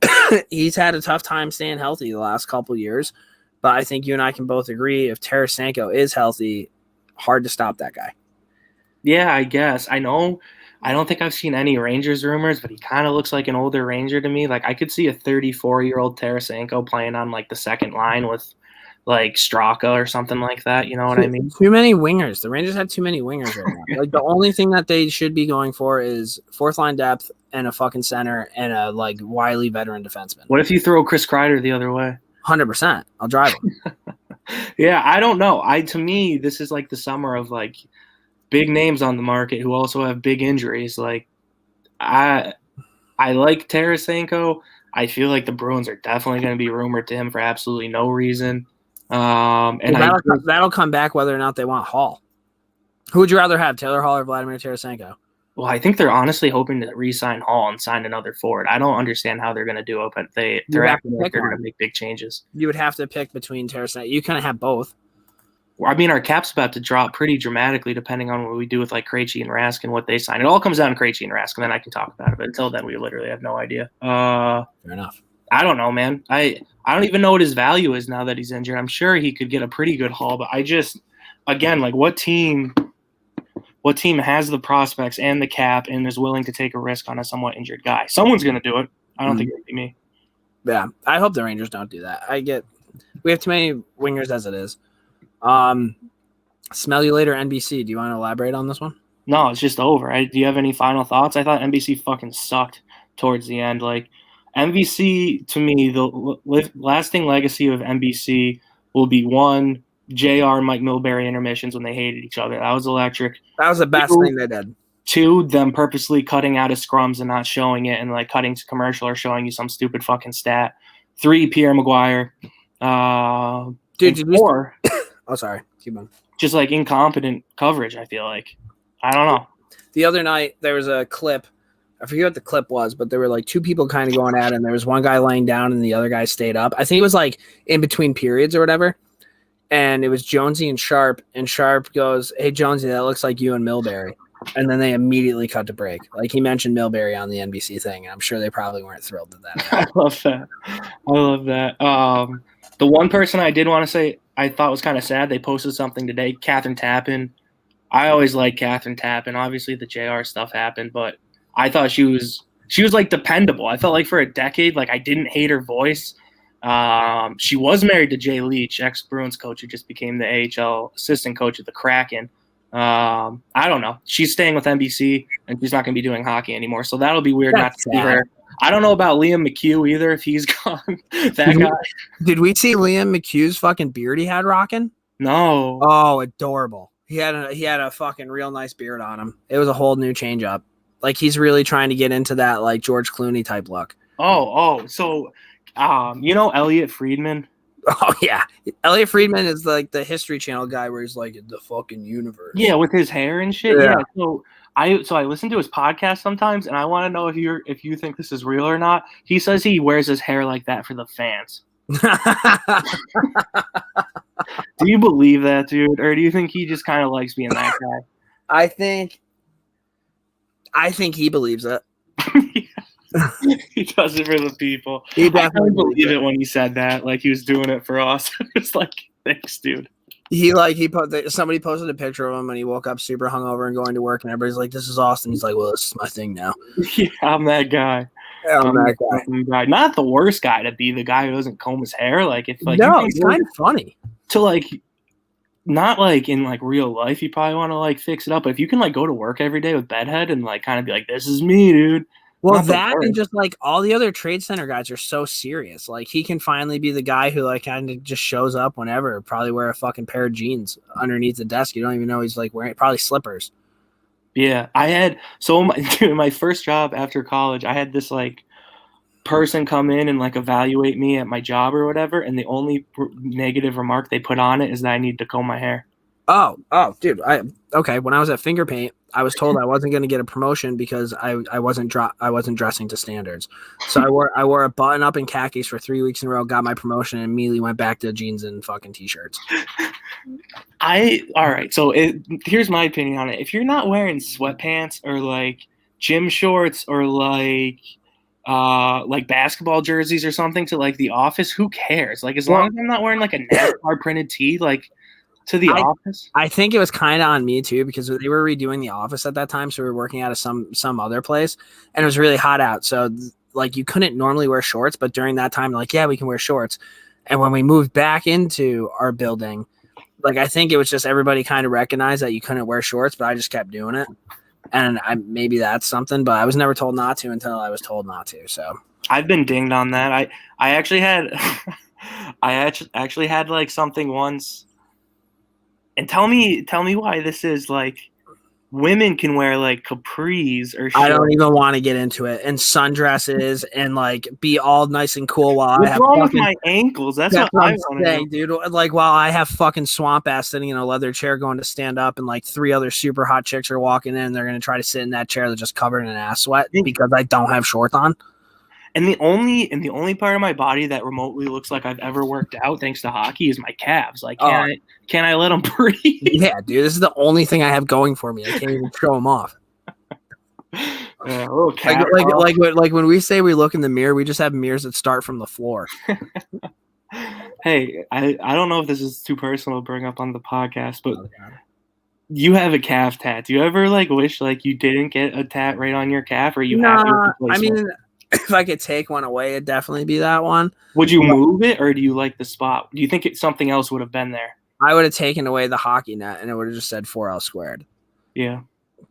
he's had a tough time staying healthy the last couple years, but I think you and I can both agree if Tarasenko is healthy, hard to stop that guy. Yeah, I guess. I know. I don't think I've seen any Rangers rumors, but he kind of looks like an older Ranger to me. Like, I could see a 34-year-old Tarasenko playing on like the second line with like Straka or something like that. You know what I mean? Too many wingers. The Rangers have too many wingers right now. Like, the only thing that they should be going for is fourth line depth and a fucking center and a like wily veteran defenseman. What if you throw Chris Kreider the other way? 100%. I'll drive him. Yeah, I don't know. To me, this is like the summer of like big names on the market who also have big injuries. Like, I like Tarasenko. I feel like the Bruins are definitely going to be rumored to him for absolutely no reason. That'll come back whether or not they want Hall. Who would you rather have, Taylor Hall or Vladimir Tarasenko? Well, I think they're honestly hoping to re-sign Hall and sign another forward. I don't understand how they're going to do it, but they're acting like they're going to make big changes. You would have to pick between Tarasenko. You kind of have both. Well, I mean, our cap's about to drop pretty dramatically depending on what we do with like Krejci and Rask and what they sign. It all comes down to Krejci and Rask, and then I can talk about it. But until then, we literally have no idea. Fair enough. I don't know, man. I don't even know what his value is now that he's injured. I'm sure he could get a pretty good haul, but I just, again, like what team has the prospects and the cap and is willing to take a risk on a somewhat injured guy? Someone's going to do it. I don't think it'll be me. Yeah, I hope the Rangers don't do that. We have too many wingers as it is. Smell you later, NBC. Do you want to elaborate on this one? No, it's just over. Do you have any final thoughts? I thought NBC fucking sucked towards the end. Like, NBC, to me, the lasting legacy of NBC will be one, JR Mike Milbury intermissions when they hated each other. That was electric. That was the best thing they did. Two, them purposely cutting out of scrums and not showing it and like cutting to commercial or showing you some stupid fucking stat. Three, Pierre Maguire. Four. Oh, sorry. Keep on. Just like incompetent coverage, I feel like. I don't know. The other night, there was a clip. I forget what the clip was, but there were like two people kind of going at it, and there was one guy laying down and the other guy stayed up. I think it was like in between periods or whatever. And it was Jonesy and Sharp goes, "Hey, Jonesy, that looks like you and Milbury." And then they immediately cut to break. Like he mentioned Milbury on the NBC thing, and I'm sure they probably weren't thrilled with that. I love that. The one person I did want to say I thought was kind of sad, they posted something today, Catherine Tappan. I always liked Catherine Tappan. Obviously the JR stuff happened, but I thought she was like dependable. I felt like for a decade, like I didn't hate her voice. She was married to Jay Leach, ex-Bruins coach, who just became the AHL assistant coach at the Kraken. I don't know. She's staying with NBC, and she's not going to be doing hockey anymore, so that'll be weird not to see her. I don't know about Liam McHugh either, if he's gone. Guy. Did we see Liam McHugh's fucking beard he had rocking? No. Oh, adorable. He had a fucking real nice beard on him. It was a whole new change up. Like he's really trying to get into that like George Clooney type look. So Elliot Friedman? Oh yeah. Elliot Friedman is like the History Channel guy where he's like the fucking universe. Yeah, with his hair and shit. Yeah. So I listen to his podcast sometimes, and I want to know if you think this is real or not. He says he wears his hair like that for the fans. Do you believe that, dude, or do you think he just kind of likes being that guy? I think he believes it. He does it for the people. He definitely believe it when he said that, like he was doing it for us. It's like, thanks, dude. Somebody posted a picture of him and he woke up super hungover and going to work, and everybody's like, "This is awesome." He's like, "Well, this is my thing now." Yeah, I'm that guy. Yeah, I'm that guy. Not the worst guy to be the guy who doesn't comb his hair. Like if like no, it's kind of funny to like. Not like in like real life, you probably want to like fix it up. But if you can like go to work every day with bedhead and like kind of be like, "This is me, dude." Well, that and just like all the other trade center guys are so serious. Like he can finally be the guy who like kind of just shows up whenever. Probably wear a fucking pair of jeans underneath the desk. You don't even know he's like wearing probably slippers. Yeah, I had my first job after college. I had this like person come in and like evaluate me at my job or whatever, and the only negative remark they put on it is that I need to comb my hair. Oh, dude. When I was at Finger Paint, I was told I wasn't going to get a promotion because I wasn't dressing to standards. So I wore a button up and khakis for 3 weeks in a row, got my promotion, and immediately went back to jeans and fucking t-shirts. All right. So here's my opinion on it. If you're not wearing sweatpants or like gym shorts or like basketball jerseys or something to like the office, who cares? Like as long as I'm not wearing like a NASCAR printed tee, like to the office. I think it was kind of on me too because they were redoing the office at that time, so we were working out of some other place, and it was really hot out. So like you couldn't normally wear shorts, but during that time, like we can wear shorts. And when we moved back into our building, like I think it was just everybody kind of recognized that you couldn't wear shorts, but I just kept doing it. And maybe that's something, but I was never told not to until I was told not to. So I've been dinged on that. I actually had like something once. And tell me why this is like women can wear like capris or shit. I don't even want to get into it. And sundresses and like be all nice and cool while I What's have wrong with fucking. my ankles? That's That's what what I I'm want to saying, know. dude. Like while I have fucking swamp ass sitting in a leather chair going to stand up, and like 3 other super hot chicks are walking in, they're gonna try to sit in that chair that's just covered in ass sweat because I don't have shorts on. And the only part of my body that remotely looks like I've ever worked out, thanks to hockey, is my calves. Like, can I let them breathe? Yeah, dude. This is the only thing I have going for me. I can't even show them off. Like when we say we look in the mirror, we just have mirrors that start from the floor. Hey, I don't know if this is too personal to bring up on the podcast, but you have a calf tat. Do you ever like wish like you didn't get a tat right on your calf, or you have? I mean, if I could take one away, it'd definitely be that one. Would you move it, or do you like the spot? Do you think something else would have been there? I would have taken away the hockey net, and it would have just said 4L squared. Yeah,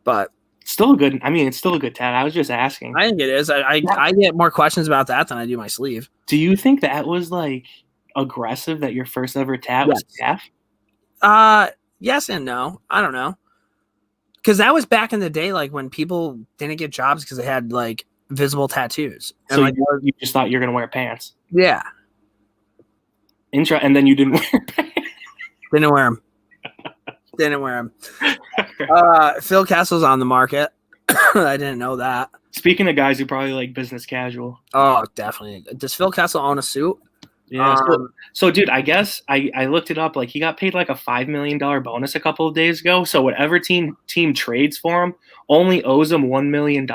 but still a good. I mean, it's still a good tat. I was just asking. I think it is. I get more questions about that than I do my sleeve. Do you think that was like aggressive that your first ever tat was calf? Yes and no. I don't know. Because that was back in the day, like when people didn't get jobs because they had like visible tattoos. And so like, you just thought you're gonna wear pants. Yeah. And then you didn't wear pants. Didn't wear them. Phil Kessel's on the market. I didn't know that. Speaking of guys who probably like business casual. Oh, definitely. Does Phil Kessel own a suit? Yeah. So dude, I guess I looked it up. Like he got paid like a $5 million bonus a couple of days ago. So whatever team trades for him only owes him $1 million,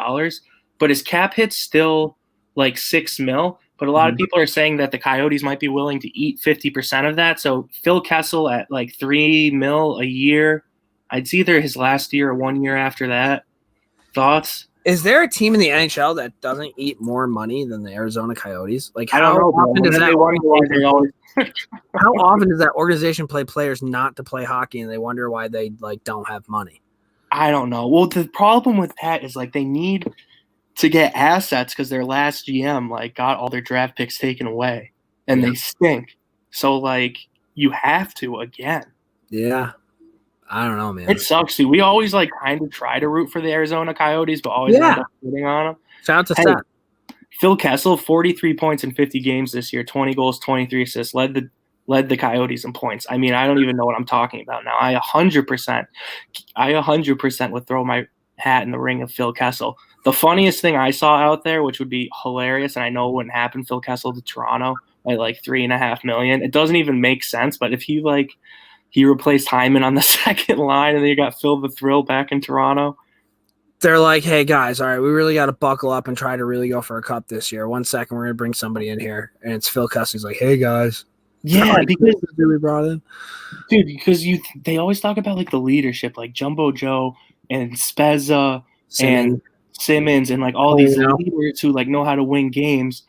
but his cap hit's still like $6 million. But a lot of people are saying that the Coyotes might be willing to eat 50% of that. So Phil Kessel at like $3 million a year. It's either his last year or 1 year after that. Thoughts? Is there a team in the NHL that doesn't eat more money than the Arizona Coyotes? Like, how often does that how often does that organization play players not to play hockey, and they wonder why they like don't have money? I don't know. Well, the problem with that is like they need to get assets because their last GM like got all their draft picks taken away, and they stink. So like you have to again. Yeah. I don't know, man. It sucks, dude. We always like kind of try to root for the Arizona Coyotes, but always end up rooting on them. Shout out to Seth. Phil Kessel, 43 points in 50 games this year, 20 goals, 23 assists, led the Coyotes in points. I mean, I don't even know what I'm talking about now. I 100% would throw my hat in the ring of Phil Kessel. The funniest thing I saw out there, which would be hilarious, and I know it wouldn't happen, Phil Kessel to Toronto at like $3.5 million. It doesn't even make sense, but if he replaced Hyman on the second line, and then you got Phil the Thrill back in Toronto. They're like, hey, guys, all right, we really got to buckle up and try to really go for a cup this year. 1 second, we're going to bring somebody in here. And it's Phil Kessel. He's like, hey, guys. Yeah, because we brought in. Dude, because they always talk about, like, the leadership, like Jumbo Joe and Spezza and Simmons and, like, all these leaders who, like, know how to win games.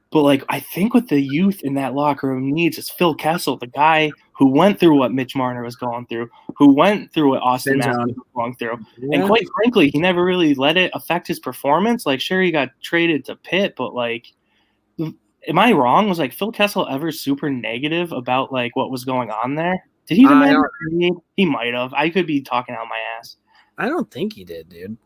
But, like, I think what the youth in that locker room needs is Phil Kessel, the guy who went through what Mitch Marner was going through, who went through what Austin Matthews was going through. Yeah. And quite frankly, he never really let it affect his performance. Like, sure, he got traded to Pitt, but, like, am I wrong? Was, like, Phil Kessel ever super negative about, like, what was going on there? Did he demand a trade? He might have. I could be talking out my ass. I don't think he did, dude.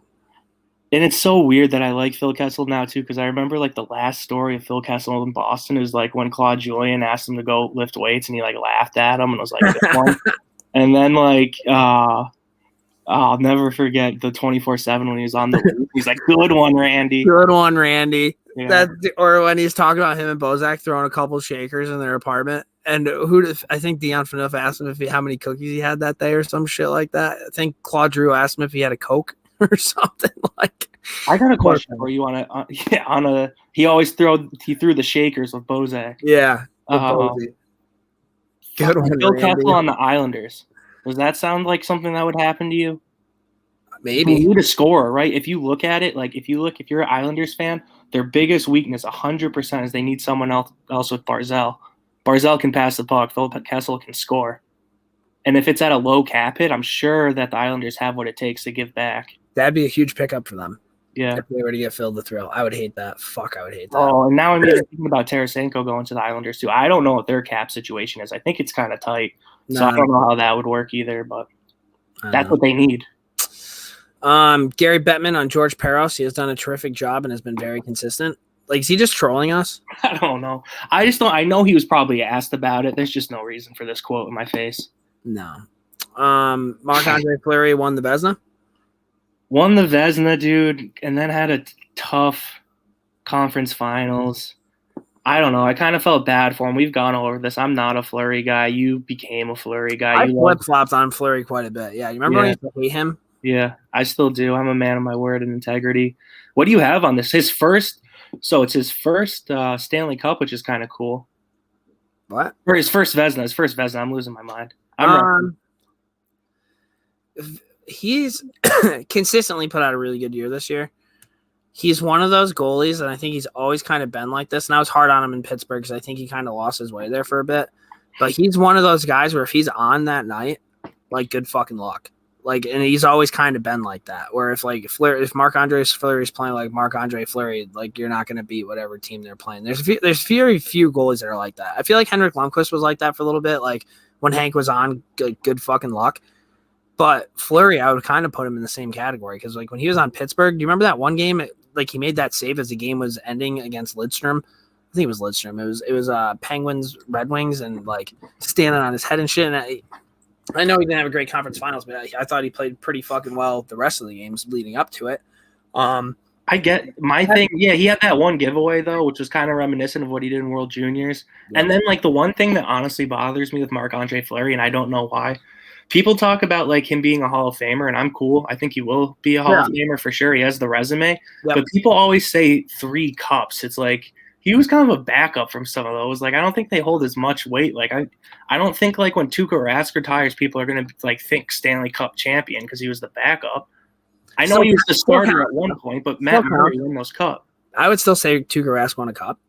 And it's so weird that I like Phil Kessel now, too, because I remember, like, the last story of Phil Kessel in Boston is, like, when Claude Julien asked him to go lift weights, and he, like, laughed at him and was like, good one. And then, like, I'll never forget the 24/7 when he was on the loop. He's like, good one, Randy. Good one, Randy. Yeah. Or when he's talking about him and Bozak throwing a couple shakers in their apartment. And I think Dion Phaneuf asked him how many cookies he had that day or some shit like that. I think Claude Drew asked him if he had a Coke or something like. I got a question for you he threw the shakers with Bozak. Yeah. Good one, Phil Kessel on the Islanders. Does that sound like something that would happen to you? Maybe. You need a scorer, right? If you look at it, like if you're an Islanders fan, their biggest weakness 100% is they need someone else with Barzal. Barzal can pass the puck. Phil Kessel can score. And if it's at a low cap hit, I'm sure that the Islanders have what it takes to give back. That'd be a huge pickup for them. Yeah. If they were to get Phil the Thrill. I would hate that. Fuck, I would hate that. Oh, and now I'm even thinking about Tarasenko going to the Islanders too. I don't know what their cap situation is. I think it's kind of tight. So I don't know how that would work either, but that's what they need. Gary Bettman on George Peros. He has done a terrific job and has been very consistent. Like, is he just trolling us? I don't know. I just don't. I know he was probably asked about it. There's just no reason for this quote in my face. No. Marc-Andre Fleury won the Vezina. Won the Vezina, dude, and then had a tough conference finals. I don't know. I kind of felt bad for him. We've gone over this. I'm not a Fleury guy. You became a Fleury guy. I flip-flopped on Fleury quite a bit. Yeah, you remember when you used to hate him? Yeah, I still do. I'm a man of my word and integrity. What do you have on this? It's his first Stanley Cup, which is kind of cool. What? Or his first Vezina. I'm losing my mind. He's consistently put out a really good year this year. He's one of those goalies, and I think he's always kind of been like this. And I was hard on him in Pittsburgh because I think he kind of lost his way there for a bit. But he's one of those guys where if he's on that night, like, good fucking luck. Like, and he's always kind of been like that. Where if Marc-Andre Fleury is playing like Marc-Andre Fleury, like, you're not going to beat whatever team they're playing. There's very few goalies that are like that. I feel like Henrik Lundqvist was like that for a little bit. Like, when Hank was on, good fucking luck. But Fleury, I would kind of put him in the same category because, like, when he was on Pittsburgh, do you remember that one game? Like, he made that save as the game was ending against Lidstrom. I think it was Lidstrom. It was Penguins, Red Wings, and, like, standing on his head and shit. And I know he didn't have a great conference finals, but I thought he played pretty fucking well the rest of the games leading up to it. I get my thing. Yeah, he had that one giveaway, though, which was kind of reminiscent of what he did in World Juniors. Yeah. And then, like, the one thing that honestly bothers me with Marc-Andre Fleury, and I don't know why, people talk about, like, him being a Hall of Famer, and I'm cool. I think he will be a Hall of Famer for sure. He has the resume. Yep. But people always say 3 cups. It's like he was kind of a backup from some of those. Like, I don't think they hold as much weight. Like, I don't think, like, when Tuukka Rask retires, people are going to, like, think Stanley Cup champion because he was the backup. I know he was the starter at one point, but Matt Murray won those cup. I would still say Tuukka Rask won a cup.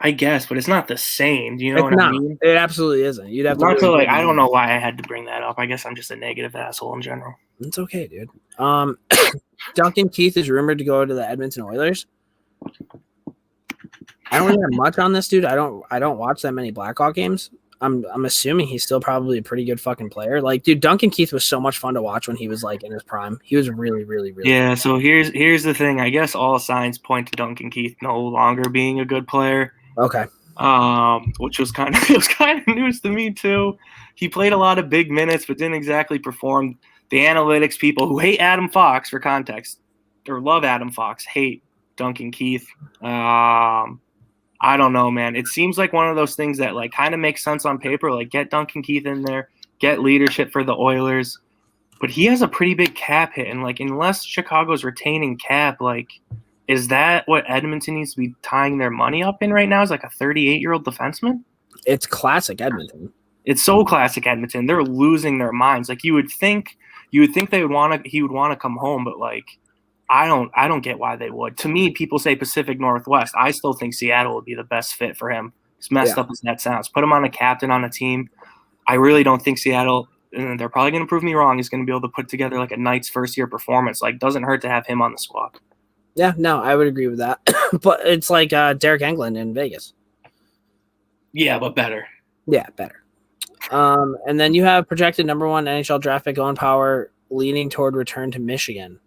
I guess, but it's not the same. Do you know what I mean? It absolutely isn't. You'd have to like. I don't know why I had to bring that up. I guess I'm just a negative asshole in general. It's okay, dude. Duncan Keith is rumored to go to the Edmonton Oilers. I don't really have much on this dude. I don't watch that many Blackhawk games. I'm assuming he's still probably a pretty good fucking player. Like, dude, Duncan Keith was so much fun to watch when he was, like, in his prime. He was really, really, really good. So here's the thing. I guess all signs point to Duncan Keith no longer being a good player. Okay. Which was kind of news to me too. He played a lot of big minutes, but didn't exactly perform. The analytics people who hate Adam Fox, for context, or love Adam Fox, hate Duncan Keith. I don't know, man. It seems like one of those things that, like, kind of makes sense on paper. Like, get Duncan Keith in there, get leadership for the Oilers. But he has a pretty big cap hit, and, like, unless Chicago's retaining cap, like, is that what Edmonton needs to be tying their money up in right now? Is like a 38-year-old defenseman? It's classic Edmonton. It's so classic Edmonton. They're losing their minds. Like, you would think he would want to come home, but, like, I don't get why they would. To me, people say Pacific Northwest. I still think Seattle would be the best fit for him. As messed up as that sounds. Put him on a captain on a team. I really don't think Seattle, and they're probably going to prove me wrong, is going to be able to put together, like, a Knights first-year performance. Like, doesn't hurt to have him on the squad. Yeah, no, I would agree with that. But it's like Derek Englund in Vegas. Yeah, but better. Yeah, better. And then you have projected number 1 NHL draft pick Owen Power leaning toward return to Michigan.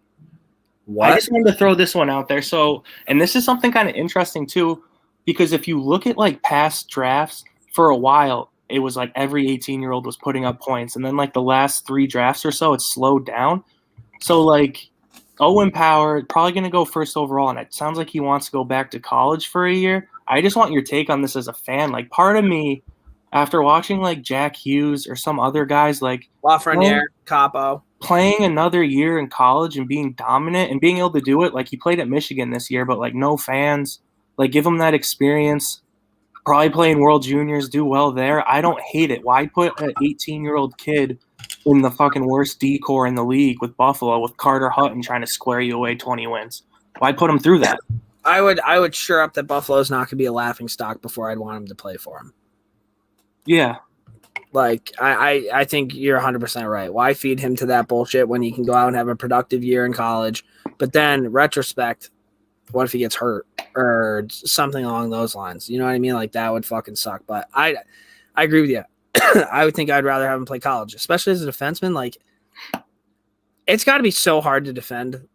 What? I just wanted to throw this one out there. So, and this is something kind of interesting too, because if you look at, like, past drafts, for a while, it was like every 18-year-old was putting up points. And then, like, the last 3 drafts or so, it slowed down. So, like, Owen Power, probably going to go first overall, and it sounds like he wants to go back to college for a year. I just want your take on this as a fan. Like, part of me, after watching, like, Jack Hughes or some other guys, like Lafreniere, Capo, playing another year in college and being dominant and being able to do it, like, he played at Michigan this year, but, like, no fans. Like, give him that experience. Probably play in World Juniors, do well there. I don't hate it. Why put an 18-year-old kid in the fucking worst D-core in the league with Buffalo with Carter Hutton trying to square you away 20 wins? Why put him through that? I would sure up that Buffalo's not going to be a laughing stock before I'd want him to play for him. Yeah. Like, I think you're 100% right. Why feed him to that bullshit when he can go out and have a productive year in college? But then, retrospect, what if he gets hurt or something along those lines? You know what I mean? Like, that would fucking suck. But I agree with you. I would think I'd rather have him play college, especially as a defenseman. Like, it's got to be so hard to defend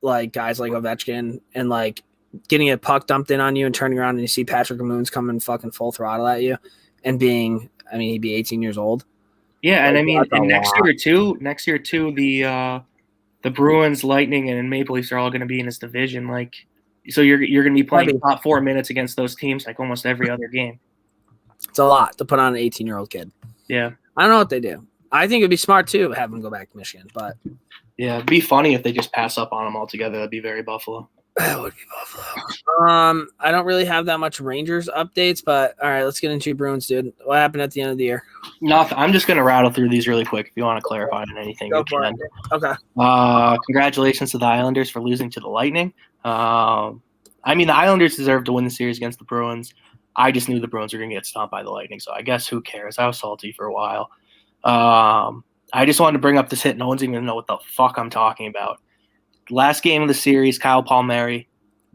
like guys like Ovechkin and like getting a puck dumped in on you and turning around and you see Patrick Moons coming fucking full throttle at you and being, I mean, he'd be 18 years old. Yeah, Like, and I mean, and lot. next year too, the Bruins, Lightning, and Maple Leafs are all going to be in this division. Like, so you're going to be playing top 4 minutes against those teams like almost every other game. It's a lot to put on an 18-year-old kid. Yeah, I don't know what they do. I think it'd be smart too have them go back to Michigan, but yeah, it'd be funny if they just pass up on them altogether. That'd be very Buffalo. That would be Buffalo. I don't really have that much Rangers updates, but all right, let's get into Bruins, dude. What happened at the end of the year? Nothing. I'm just gonna rattle through these really quick. If you want to clarify on anything, Go you for can. it. Okay. Congratulations to the Islanders for losing to the Lightning. I mean, the Islanders deserve to win the series against the Bruins. I just knew the Bruins were gonna get stomped by the Lightning, so I guess who cares? I was salty for a while. I just wanted to bring up this hit. No one's even gonna know what the fuck I'm talking about. Last game of the series, Kyle Palmieri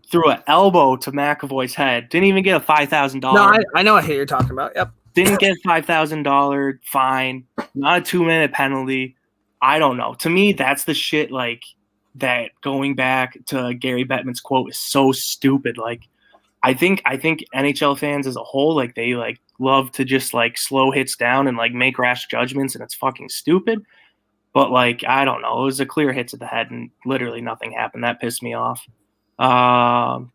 threw an elbow to McAvoy's head. Didn't even get a $5,000. No, I know what hit you're talking about. Yep. Didn't get a $5,000 fine. Not a 2-minute penalty. I don't know. To me, that's the shit like that. Going back to Gary Bettman's quote is so stupid. Like, I think NHL fans as a whole, like they like love to just like slow hits down and like make rash judgments, and it's fucking stupid. But, like, I don't know. It was a clear hit to the head, and literally nothing happened. That pissed me off.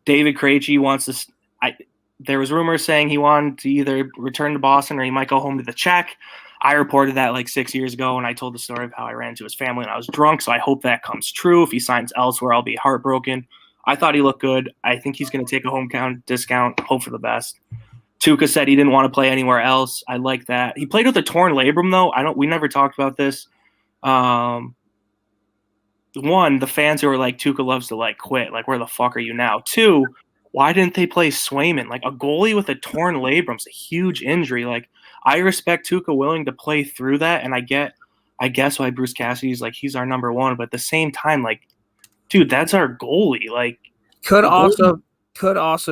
David Krejci wants to there was rumors saying he wanted to either return to Boston or he might go home to the Czech. I reported that, like, 6 years ago, and I told the story of how I ran into his family and I was drunk, so I hope that comes true. If he signs elsewhere, I'll be heartbroken. I thought he looked good. I think he's going to take a hometown discount. Hope for the best. Tuukka said he didn't want to play anywhere else. I like that. He played with a torn labrum, though. We never talked about this. One, the fans who are like, Tuukka loves to like quit. Like, where the fuck are you now? Two, why didn't they play Swayman? Like, a goalie with a torn labrum's a huge injury. Like, I respect Tuukka willing to play through that, and I guess why Bruce Cassidy's like he's our number one. But at the same time, like, dude, that's our goalie. Like, could also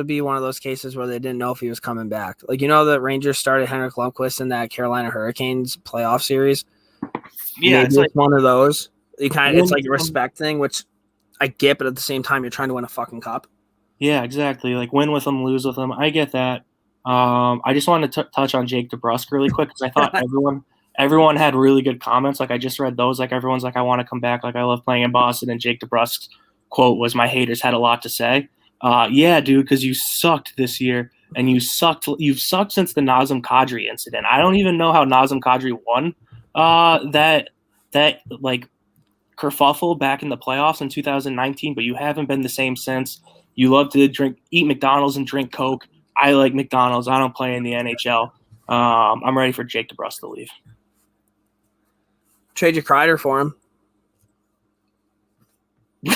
be one of those cases where they didn't know if he was coming back. Like, you know, the Rangers started Henrik Lundqvist in that Carolina Hurricanes playoff series. Yeah, it's like one of those. It's like a respect thing, which I get, but at the same time, you're trying to win a fucking cup. Yeah, exactly. Like, win with them, lose with them. I get that. I just wanted to touch on Jake DeBrusk really quick because I thought everyone had really good comments. Like, I just read those. Like, everyone's like, I want to come back. Like, I love playing in Boston. And Jake DeBrusk's quote was, "My haters had a lot to say." Yeah, dude, because you sucked this year, and you've sucked since the Nazem Kadri incident. I don't even know how Nazem Kadri won that like kerfuffle back in the playoffs in 2019, but you haven't been the same since. You love to eat McDonald's and drink Coke. I like McDonald's. I don't play in the NHL. I'm ready for Jake DeBrusk to leave. Trade your Kreider for him.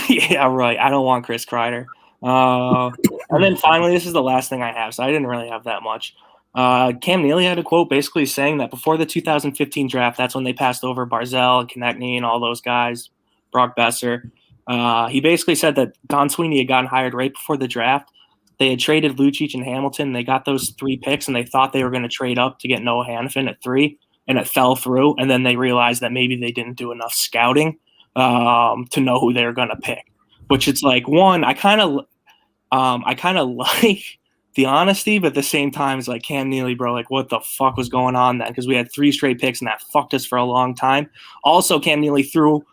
Yeah, right. I don't want Chris Kreider. And then finally, this is the last thing I have, so I didn't really have that much. Cam Neely had a quote basically saying that before the 2015 draft, that's when they passed over Barzal and Konechny and all those guys, Brock Besser. He basically said that Don Sweeney had gotten hired right before the draft. They had traded Lucic and Hamilton. They got those 3 picks, and they thought they were going to trade up to get Noah Hanifin at 3, and it fell through. And then they realized that maybe they didn't do enough scouting to know who they were going to pick. Which it's like, one, I kind of like the honesty, but at the same time, it's like, Cam Neely, bro, like, what the fuck was going on then? Because we had 3 straight picks, and that fucked us for a long time. Also, Cam Neely threw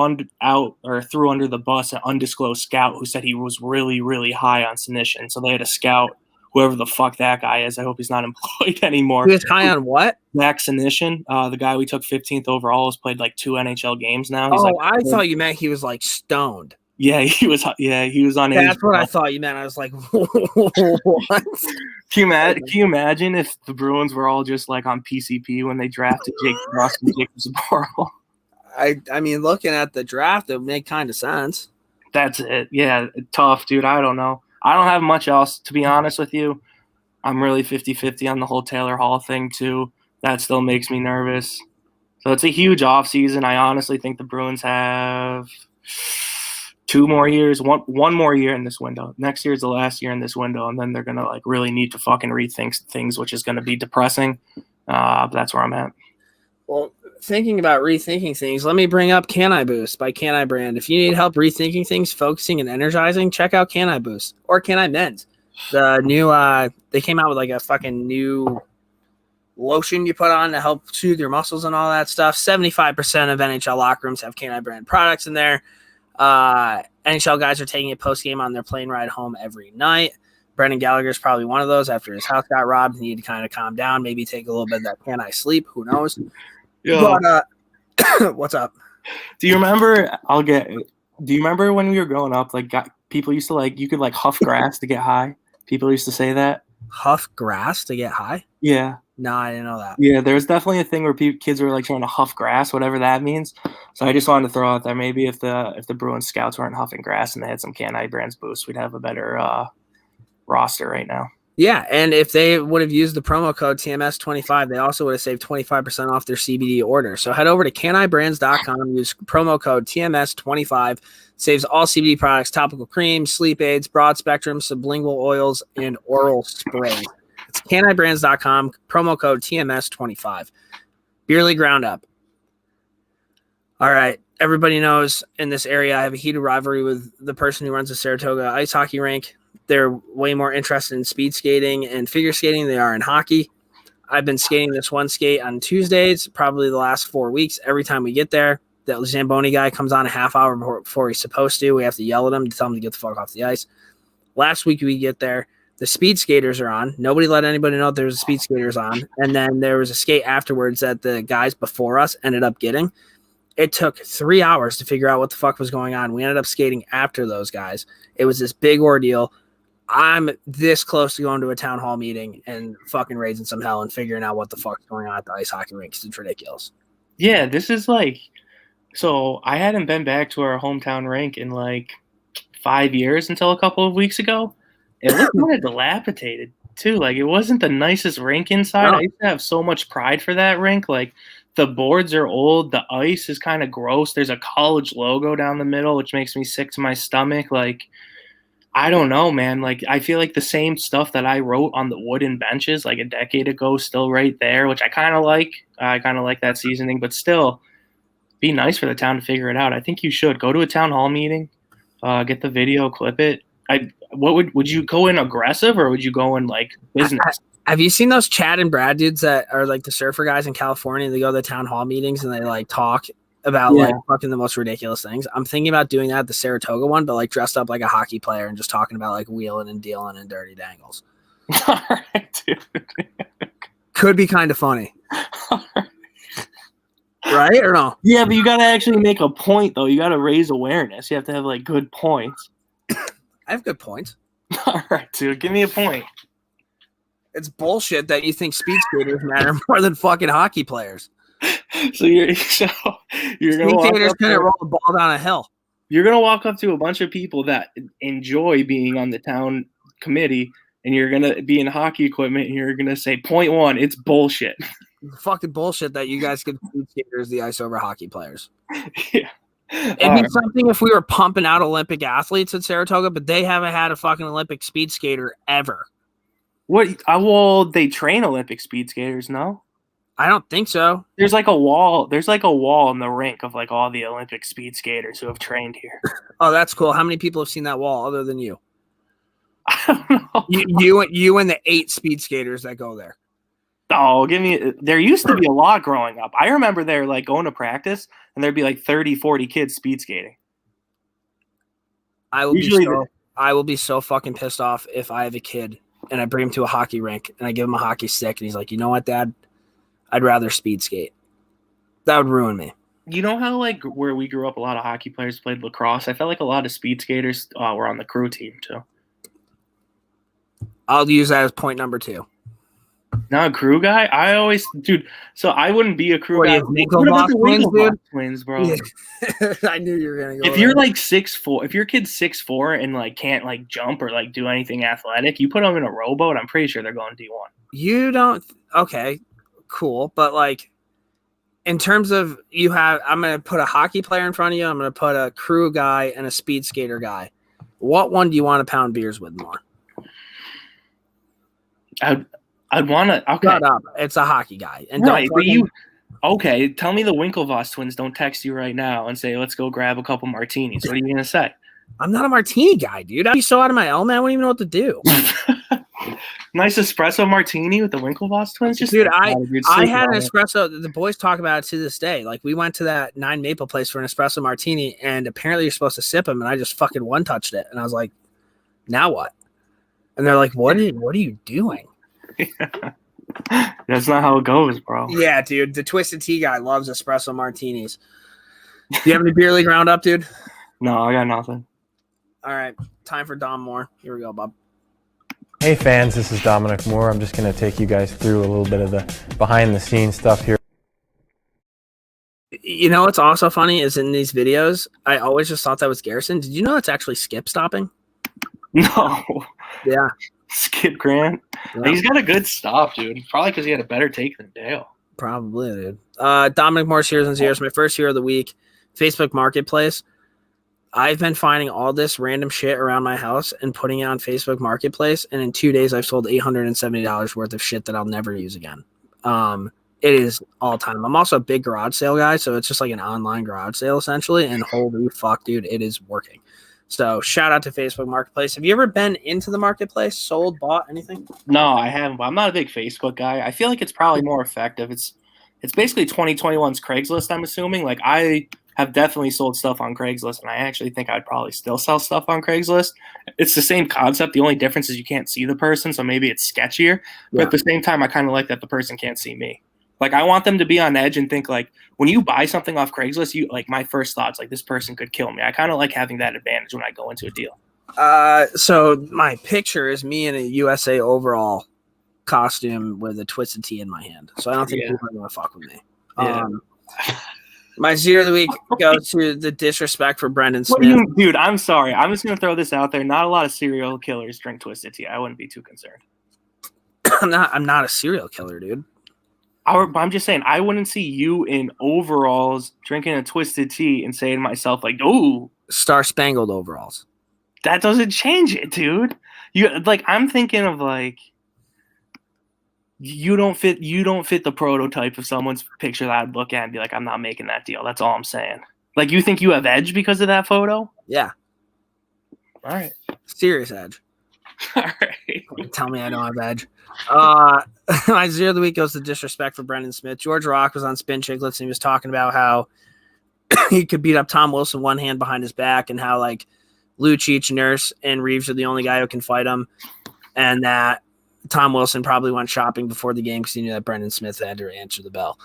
under the bus an undisclosed scout who said he was really, really high on Senyshyn. So they had a scout, whoever the fuck that guy is. I hope he's not employed anymore. He was high on what? Zach Senyshyn, the guy we took 15th overall, has played like 2 NHL games now. He's I thought you meant he was like stoned. Yeah, he was on. That's what I thought you meant. I was like, what? Can you imagine if the Bruins were all just like on PCP when they drafted Jake DeBrusk and Jacob Zboril? I mean, looking at the draft, it would make kind of sense. That's it. Yeah, tough, dude. I don't know. I don't have much else, to be honest with you. I'm really 50-50 on the whole Taylor Hall thing, too. That still makes me nervous. So it's a huge offseason. I honestly think the Bruins have 2 more years, one more year in this window. Next year is the last year in this window, and then they're going to like really need to fucking rethink things, which is going to be depressing. But that's where I'm at. Well, thinking about rethinking things, let me bring up Can I Boost by Can I Brand. If you need help rethinking things, focusing, and energizing, check out Can I Boost or Can I Mend. The new, they came out with like a fucking new lotion you put on to help soothe your muscles and all that stuff. 75% of NHL locker rooms have Can I Brand products in there. NHL guys are taking a post game on their plane ride home every night. Brendan Gallagher's probably one of those. After his house got robbed, he needed to kind of calm down, maybe take a little bit of that Can I Sleep. Who knows? Yo, But what's up? do you remember? Do you remember when we were growing up? Like, people used to like you could like huff grass to get high. People used to say that. Huff grass to get high? Yeah. No, I didn't know that. Yeah, there's definitely a thing where kids were like trying to huff grass, whatever that means. So I just wanted to throw out there, maybe if the Bruins scouts weren't huffing grass and they had some Can I Brands boost, we'd have a better roster right now. Yeah, and if they would have used the promo code TMS25, they also would have saved 25% off their CBD order. So head over to canibrands.com, use promo code TMS25, saves all CBD products, topical creams, sleep aids, broad spectrum, sublingual oils, and oral sprays. It's canibrands.com, promo code TMS25. Beer League Roundup. All right. Everybody knows in this area I have a heated rivalry with the person who runs the Saratoga ice hockey rink. They're way more interested in speed skating and figure skating than they are in hockey. I've been skating this one skate on Tuesdays, probably the last 4 weeks. Every time we get there, that Zamboni guy comes on a half hour before he's supposed to. We have to yell at him to tell him to get the fuck off the ice. Last week we get there, the speed skaters are on. Nobody let anybody know there was speed skaters on. And then there was a skate afterwards that the guys before us ended up getting. It took 3 hours to figure out what the fuck was going on. We ended up skating after those guys. It was this big ordeal. I'm this close to going to a town hall meeting and fucking raising some hell and figuring out what the fuck's going on at the ice hockey rink. It's ridiculous. Yeah, this is like, so I hadn't been back to our hometown rink in like 5 years until a couple of weeks ago. It looked kind of dilapidated too. Like, it wasn't the nicest rink inside. No. I used to have so much pride for that rink. Like, the boards are old. The ice is kind of gross. There's a college logo down the middle, which makes me sick to my stomach. Like, I don't know, man. Like, I feel like the same stuff that I wrote on the wooden benches like a decade ago is still right there, which I kind of like. I kind of like that seasoning, but still, be nice for the town to figure it out. I think you should go to a town hall meeting, get the video, clip it. Would you go in aggressive or would you go in like business? Have you seen those Chad and Brad dudes that are like the surfer guys in California? They go to the town hall meetings and they like talk about like fucking the most ridiculous things. I'm thinking about doing that at the Saratoga one, but like dressed up like a hockey player and just talking about like wheeling and dealing and dirty dangles. All right, dude. Could be kind of funny. Right or no? Yeah, but you got to actually make a point, though. You got to raise awareness. You have to have like good points. I have good points. All right, dude. Give me a point. It's bullshit that you think speed skaters matter more than fucking hockey players. So you're gonna walk up couldn't roll the ball down a hill. You're gonna walk up to a bunch of people that enjoy being on the town committee, and you're gonna be in hockey equipment, and you're gonna say, "Point one, it's bullshit." Fucking bullshit that you guys could speed skaters the ice over hockey players. Yeah, it'd be something if we were pumping out Olympic athletes at Saratoga, but they haven't had a fucking Olympic speed skater ever. What? Well, they train Olympic speed skaters, no? I don't think so. There's like a wall. There's like a wall in the rink of like all the Olympic speed skaters who have trained here. Oh, that's cool. How many people have seen that wall other than you? I don't know. You and the 8 speed skaters that go there. Oh, there used to be a lot growing up. I remember there like going to practice and there'd be like 30, 40 kids speed skating. I will be so fucking pissed off if I have a kid and I bring him to a hockey rink and I give him a hockey stick and he's like, you know what, Dad? I'd rather speed skate. That would ruin me. You know how like where we grew up, a lot of hockey players played lacrosse? I felt like a lot of speed skaters were on the crew team too. I'll use that as point number 2. Not a crew guy? Dude, so I wouldn't be a crew guy. What about the Winklevoss twins, bro? Yeah. I knew you were going to go If you're like 6'4", if your kid's 6'4" and like can't like jump or like do anything athletic, you put them in a rowboat, I'm pretty sure they're going D1. You don't – okay, cool. But like in terms of I'm going to put a hockey player in front of you. I'm going to put a crew guy and a speed skater guy. What one do you want to pound beers with more? I'd want to. Okay. Shut up. It's a hockey guy. And right, but Okay, tell me the Winklevoss twins don't text you right now and say, let's go grab a couple martinis. What are you going to say? I'm not a martini guy, dude. I'd be so out of my element, I wouldn't even know what to do. Nice espresso martini with the Winklevoss twins. Just dude, I had an espresso. The boys talk about it to this day. Like, we went to that 9 Maple place for an espresso martini, and apparently you're supposed to sip them, and I just fucking one-touched it. And I was like, now what? And they're like, what are you doing? That's not how it goes, bro. Yeah, dude. The Twisted Tea guy loves espresso martinis. Do you have any beer league roundup, dude? No, I got nothing. All right. Time for Dom Moore. Here we go, Bob. Hey fans, this is Dominic Moore. I'm just going to take you guys through a little bit of the behind the scenes stuff here. You know what's also funny is in these videos, I always just thought that was Garrison. Did you know it's actually Skip stopping? No. Yeah. Skip Grant. Yeah. He's got a good stop, dude. Probably because he had a better take than Dale. Probably, dude. Dominic Moore's Heroes and Zeros. My first hero of the week. Facebook Marketplace. I've been finding all this random shit around my house and putting it on Facebook Marketplace, and in 2 days I've sold $870 worth of shit that I'll never use again. It is all time. I'm also a big garage sale guy, so it's just like an online garage sale essentially, and holy fuck, dude, it is working. So shout out to Facebook Marketplace. Have you ever been into the marketplace, sold, bought anything? No, I haven't. I'm not a big Facebook guy. I feel like it's probably more effective. It's basically 2021's Craigslist, I'm assuming. Like, I have definitely sold stuff on Craigslist, and I actually think I'd probably still sell stuff on Craigslist. It's the same concept. The only difference is you can't see the person, so maybe it's sketchier. But at the same time, I kind of like that the person can't see me. Like, I want them to be on edge and think, like, when you buy something off Craigslist, you like, my first thought's like, this person could kill me. I kind of like having that advantage when I go into a deal. So my picture is me in a USA overall costume with a Twisted Tea in my hand. So I don't think people are going to fuck with me. Yeah. My zero of the week goes to the disrespect for Brendan Smith. Dude, I'm sorry. I'm just going to throw this out there. Not a lot of serial killers drink Twisted Tea. I wouldn't be too concerned. I'm not a serial killer, dude. I'm just saying, I wouldn't see you in overalls drinking a Twisted Tea and saying to myself, like, "Oh, Star Spangled overalls." That doesn't change it, dude. I'm thinking of like, you don't fit the prototype of someone's picture that I'd look at and be like, I'm not making that deal. That's all I'm saying. Like, you think you have edge because of that photo? Yeah. All right. Serious edge. All right. Tell me I don't have edge. My zero of the week goes to disrespect for Brendan Smith. George Rock was on Spin Chicklets and he was talking about how he could beat up Tom Wilson one hand behind his back, and how like Lucic, Nurse, and Reeves are the only guy who can fight him, and that Tom Wilson probably went shopping before the game because he knew that Brendan Smith had to answer the bell.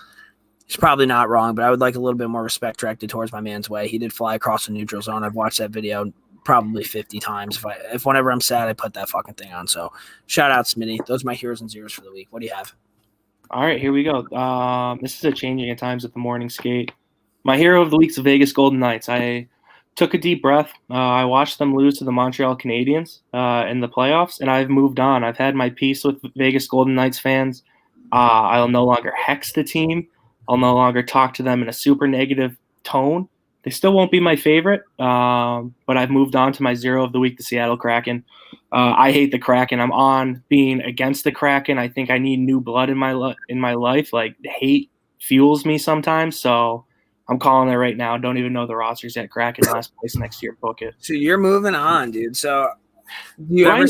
He's probably not wrong, but I would like a little bit more respect directed towards my man's way. He did fly across the neutral zone. I've watched that video probably 50 times. If whenever I'm sad, I put that fucking thing on. So shout out Smitty. Those are my heroes and zeros for the week. What do you have? All right, here we go. This is a changing at times at the morning skate. My hero of the week's the Vegas Golden Knights. I took a deep breath. I watched them lose to the Montreal Canadiens in the playoffs, and I've moved on. I've had my peace with Vegas Golden Knights fans. I'll no longer hex the team. I'll no longer talk to them in a super negative tone. They still won't be my favorite, but I've moved on to my zero of the week, the Seattle Kraken. I hate the Kraken. I'm on being against the Kraken. I think I need new blood in my life. Like, hate fuels me sometimes, so I'm calling it right now. Don't even know the rosters yet. Kraken last place next year. Book it. So you're moving on, dude. So do you ever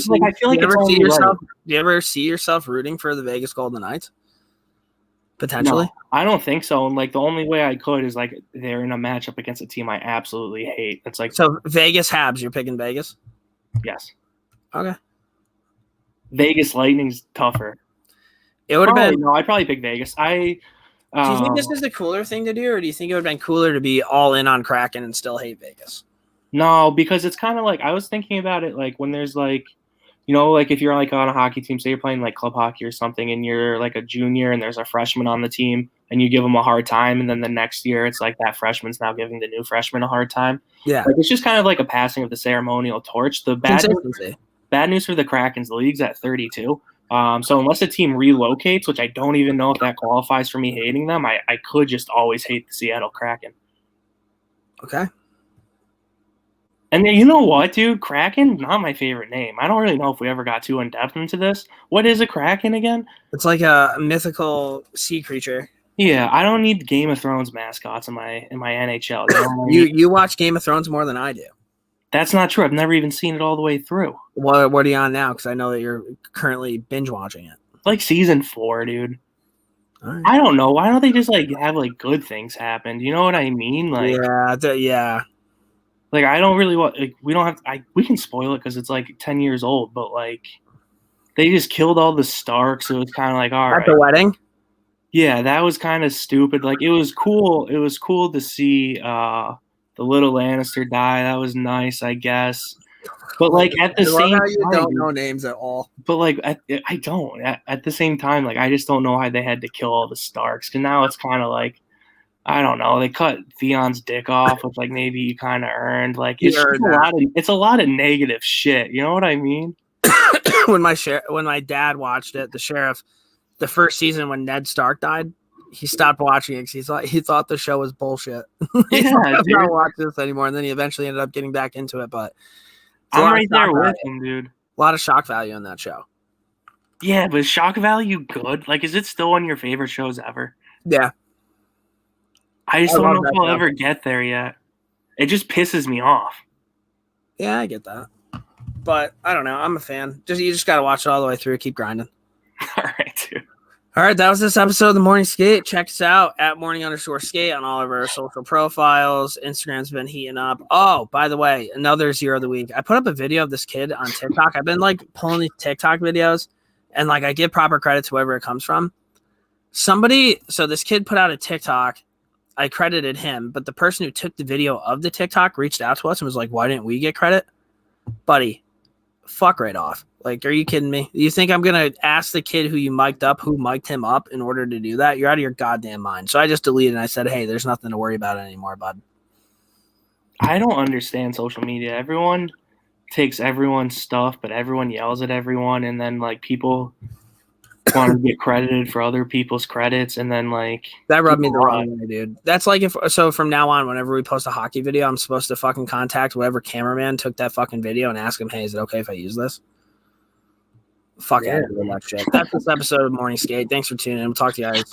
see yourself rooting for the Vegas Golden Knights? Potentially? No, I don't think so. And like, the only way I could is like they're in a matchup against a team I absolutely hate. It's like, so Vegas Habs, you're picking Vegas? Yes. Okay. Vegas Lightning's tougher. It would have been. No, I'd probably pick Vegas. Do you think this is the cooler thing to do, or do you think it would have been cooler to be all in on Kraken and still hate Vegas? No, because it's kind of like, I was thinking about it like when there's like, you know, like if you're like on a hockey team, say you're playing like club hockey or something, and you're like a junior and there's a freshman on the team and you give them a hard time, and then the next year it's like that freshman's now giving the new freshman a hard time. Yeah. Like, it's just kind of like a passing of the ceremonial torch. The bad news for the Krakens, the league's at 32. So unless a team relocates, which I don't even know if that qualifies for me hating them, I could just always hate the Seattle Kraken. Okay. And then, you know what, dude? Kraken, not my favorite name. I don't really know if we ever got too in-depth into this. What is a Kraken again? It's like a mythical sea creature. Yeah, I don't need Game of Thrones mascots in my NHL. You know what I mean? You watch Game of Thrones more than I do. That's not true. I've never even seen it all the way through. What are you on now? Because I know that you're currently binge watching it. Like season 4, dude. Right. I don't know. Why don't they just like have like good things happen? You know what I mean? Like, yeah. like I don't really want. Like, we don't have. We can spoil it because it's like 10 years old. But like, they just killed all the Starks. So it was kind of like, all right. At the wedding. Yeah, that was kind of stupid. Like, it was cool. It was cool to see the little Lannister die. That was nice, I guess. But like at the same time, you don't know names at all. But like I don't. At the same time, like I just don't know why they had to kill all the Starks. Because now it's kind of like, I don't know. They cut Theon's dick off, which like maybe you kind of earned. Like it's a lot of negative shit. You know what I mean? when my dad watched it, the sheriff, the first season when Ned Stark died, he stopped watching it because he thought the show was bullshit. He not watch this anymore, and then he eventually ended up getting back into it. But I'm right there with him, dude. A lot of shock value in that show. Yeah, but is shock value good? Like, is it still one of your favorite shows ever? Yeah. I just don't know if we'll ever get there yet. It just pisses me off. Yeah, I get that. But I don't know. I'm a fan. You just got to watch it all the way through. Keep grinding. All right, dude. All right, that was this episode of the Morning Skate. Check us out at morning_skate on all of our social profiles. Instagram's been heating up. Oh, by the way, another zero of the week. I put up a video of this kid on TikTok. I've been like pulling these TikTok videos, and like I give proper credit to whoever it comes from. So this kid put out a TikTok. I credited him, but the person who took the video of the TikTok reached out to us and was like, "Why didn't we get credit?" Buddy, fuck right off. Like, are you kidding me? You think I'm going to ask the kid who you mic'd up, who mic'd him up in order to do that? You're out of your goddamn mind. So I just deleted and I said, hey, there's nothing to worry about anymore, bud. I don't understand social media. Everyone takes everyone's stuff, but everyone yells at everyone. And then, like, people want to get credited for other people's credits. And then, like, that rubbed me the wrong way, dude. That's like so from now on, whenever we post a hockey video, I'm supposed to fucking contact whatever cameraman took that fucking video and ask him, hey, is it okay if I use this? Fuck yeah, that shit. That's this episode of Morning Skate. Thanks for tuning in. We'll talk to you guys.